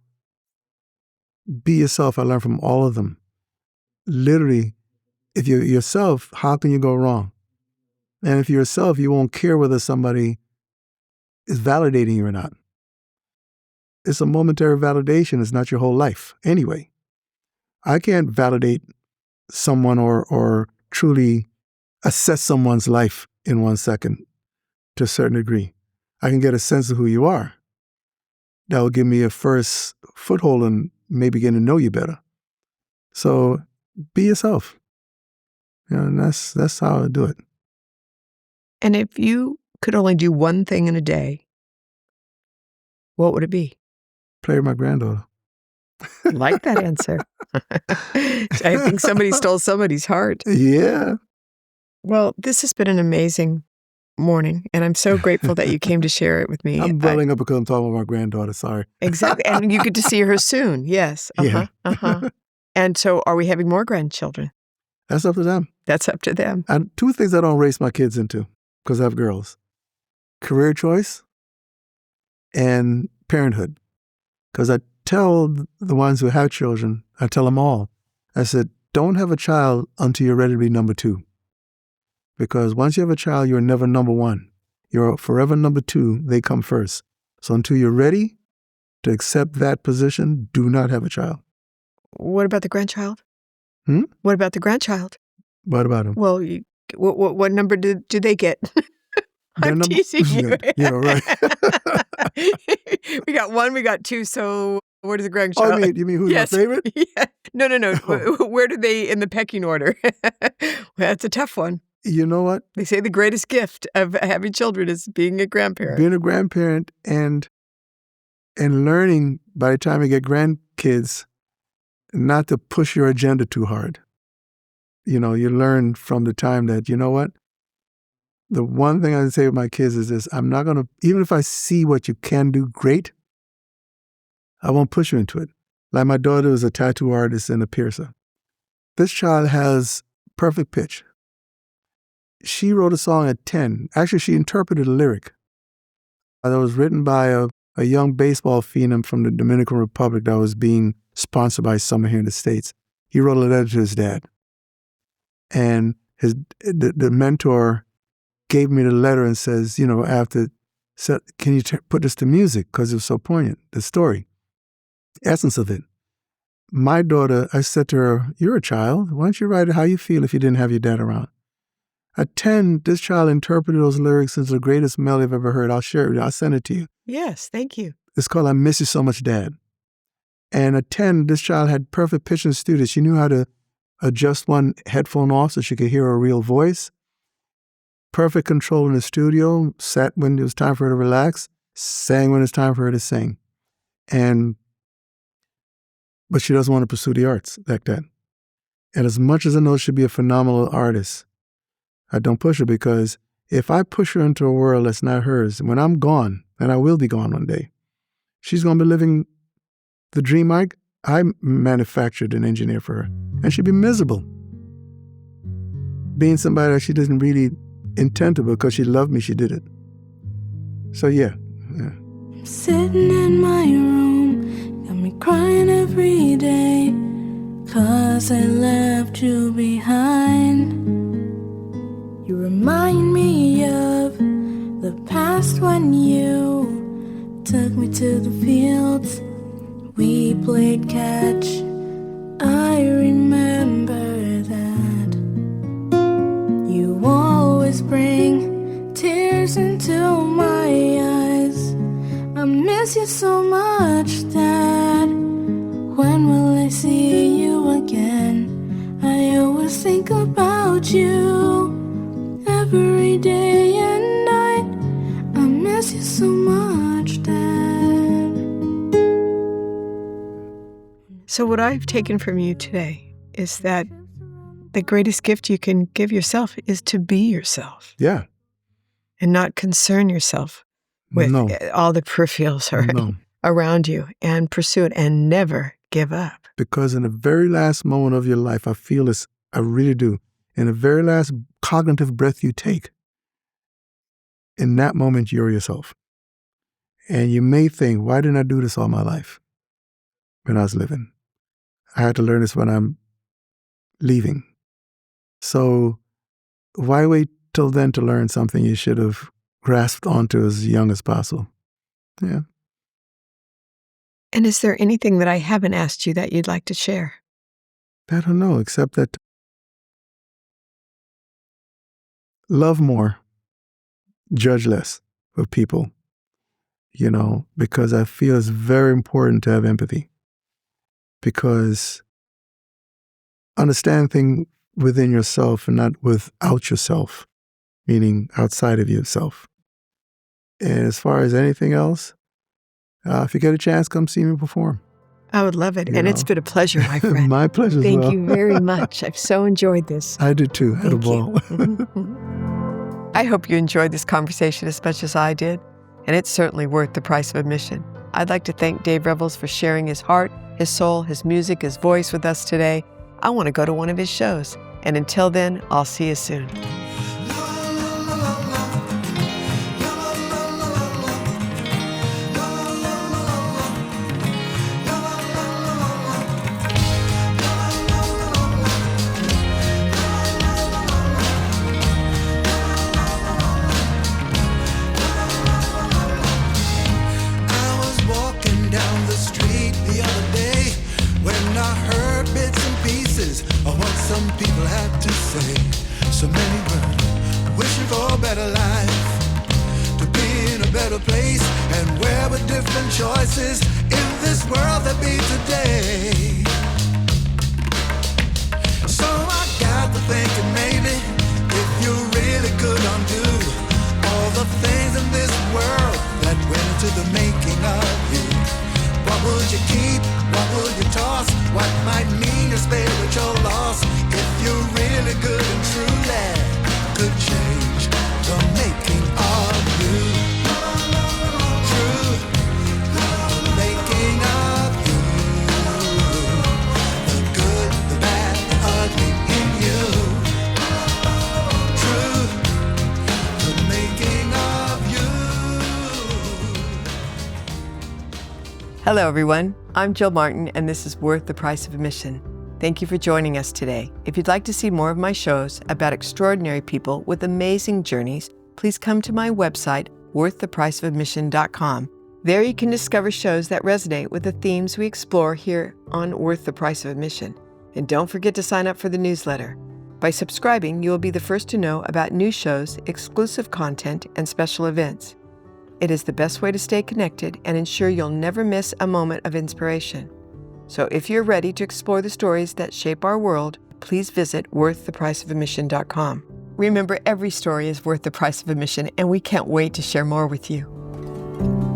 be yourself. I learned from all of them. Literally, if you're yourself, how can you go wrong? And if you're yourself, you won't care whether somebody is validating you or not. It's a momentary validation. It's not your whole life. Anyway, I can't validate someone or truly assess someone's life in 1 second to a certain degree. I can get a sense of who you are. That will give me a first foothold and maybe getting to know you better. So be yourself. And that's how I do it. And if you could only do one thing in a day, what would it be? Play with my granddaughter. I like that answer. I think somebody stole somebody's heart. Yeah. Well, this has been an amazing morning, and I'm so grateful that you came to share it with me. I'm welling up because I'm talking about my granddaughter. Sorry. Exactly. And you get to see her soon. Yes. Yeah. And so are we having more grandchildren? That's up to them. That's up to them. And two things I don't race my kids into because I have girls. Career choice and parenthood. Because I tell the ones who have children, I tell them all, I said, don't have a child until you're ready to be number two. Because once you have a child, you're never number one. You're forever number two. They come first. So until you're ready to accept that position, do not have a child. What about the grandchild? Hmm? What about the grandchild? What about them? Well, what number do they get? I'm teasing you. Yeah, right. We got one, we got two, so where does the grandchild? Oh, you mean who's Yes. my favorite? Yeah. No. Oh. Where do they in the pecking order? That's a tough one. You know what? They say the greatest gift of having children is being a grandparent. Being a grandparent and learning by the time you get grandkids not to push your agenda too hard. You know, you learn from the time that, you know what? The one thing I say with my kids is this, I'm not going to, even if I see what you can do great, I won't push you into it. Like my daughter is a tattoo artist and a piercer. This child has perfect pitch. She wrote a song at 10. Actually, she interpreted a lyric that was written by a young baseball phenom from the Dominican Republic that was being sponsored by someone here in the States. He wrote a letter to his dad. And the mentor gave me the letter and says, you know, said, can you put this to music? Because it was so poignant, the story, the essence of it. My daughter, I said to her, you're a child. Why don't you write how you feel if you didn't have your dad around? At 10, this child interpreted those lyrics as the greatest melody I've ever heard. I'll share it. I'll send it to you. Yes, thank you. It's called I Miss You So Much, Dad. And at 10, this child had perfect pitch in the studio. She knew how to adjust one headphone off so she could hear her real voice. Perfect control in the studio, sat when it was time for her to relax, sang when it's time for her to sing. But she doesn't want to pursue the arts like that. And as much as I know she'd be a phenomenal artist, I don't push her because if I push her into a world that's not hers, when I'm gone, and I will be gone one day, she's going to be living the dream I manufactured and engineered for her. And she'd be miserable. Being somebody that she doesn't really intend to, because she loved me, she did it. So yeah. I'm sitting in my room, got me crying every day, 'cause I left you behind. You remind me of the past when you took me to the fields. We played catch. I remember that. You always bring tears into my eyes. I miss you so much, Dad. When will I see you again? I always think about you every day and night. I miss you so much, Dad. So what I've taken from you today is that the greatest gift you can give yourself is to be yourself. Yeah. And not concern yourself with all the peripherals around you, and pursue it and never give up. Because in the very last moment of your life, I feel this, I really do. In the very last cognitive breath you take, in that moment, you're yourself. And you may think, why didn't I do this all my life when I was living? I had to learn this when I'm leaving. So why wait till then to learn something you should have grasped onto as young as possible? Yeah. And is there anything that I haven't asked you that you'd like to share? I don't know, except that love more, judge less of people, you know, because I feel it's very important to have empathy. Because understand within yourself and not without yourself, meaning outside of yourself. And as far as anything else, if you get a chance, come see me perform. I would love it. You And know. it's been a pleasure, my friend. My pleasure as Thank well. you very much. I've so enjoyed this. I did too. Had a Thank you. ball. I hope you enjoyed this conversation as much as I did, and it's certainly worth the price of admission. I'd like to thank Dave Revels for sharing his heart, his soul, his music, his voice with us today. I want to go to one of his shows. And until then, I'll see you soon. Some people had to say, so many were wishing for a better life, to be in a better place, and where were different choices in this world that be today. So I got to thinking maybe if you really could undo all the things in this world that went into the making of you. What would you keep? What would you toss? What might mean your spiritual loss? If you really good and truly could change the making of you. True, the making of you. The good, the bad, the ugly in you. True, the making of you. Hello, everyone. I'm Jill Martin, and this is Worth the Price of Admission. Thank you for joining us today. If you'd like to see more of my shows about extraordinary people with amazing journeys, please come to my website, worththepriceofadmission.com. There you can discover shows that resonate with the themes we explore here on Worth the Price of Admission. And don't forget to sign up for the newsletter. By subscribing, you will be the first to know about new shows, exclusive content, and special events. It is the best way to stay connected and ensure you'll never miss a moment of inspiration. So if you're ready to explore the stories that shape our world, please visit worththepriceofadmission.com. Remember, every story is worth the price of admission, and we can't wait to share more with you.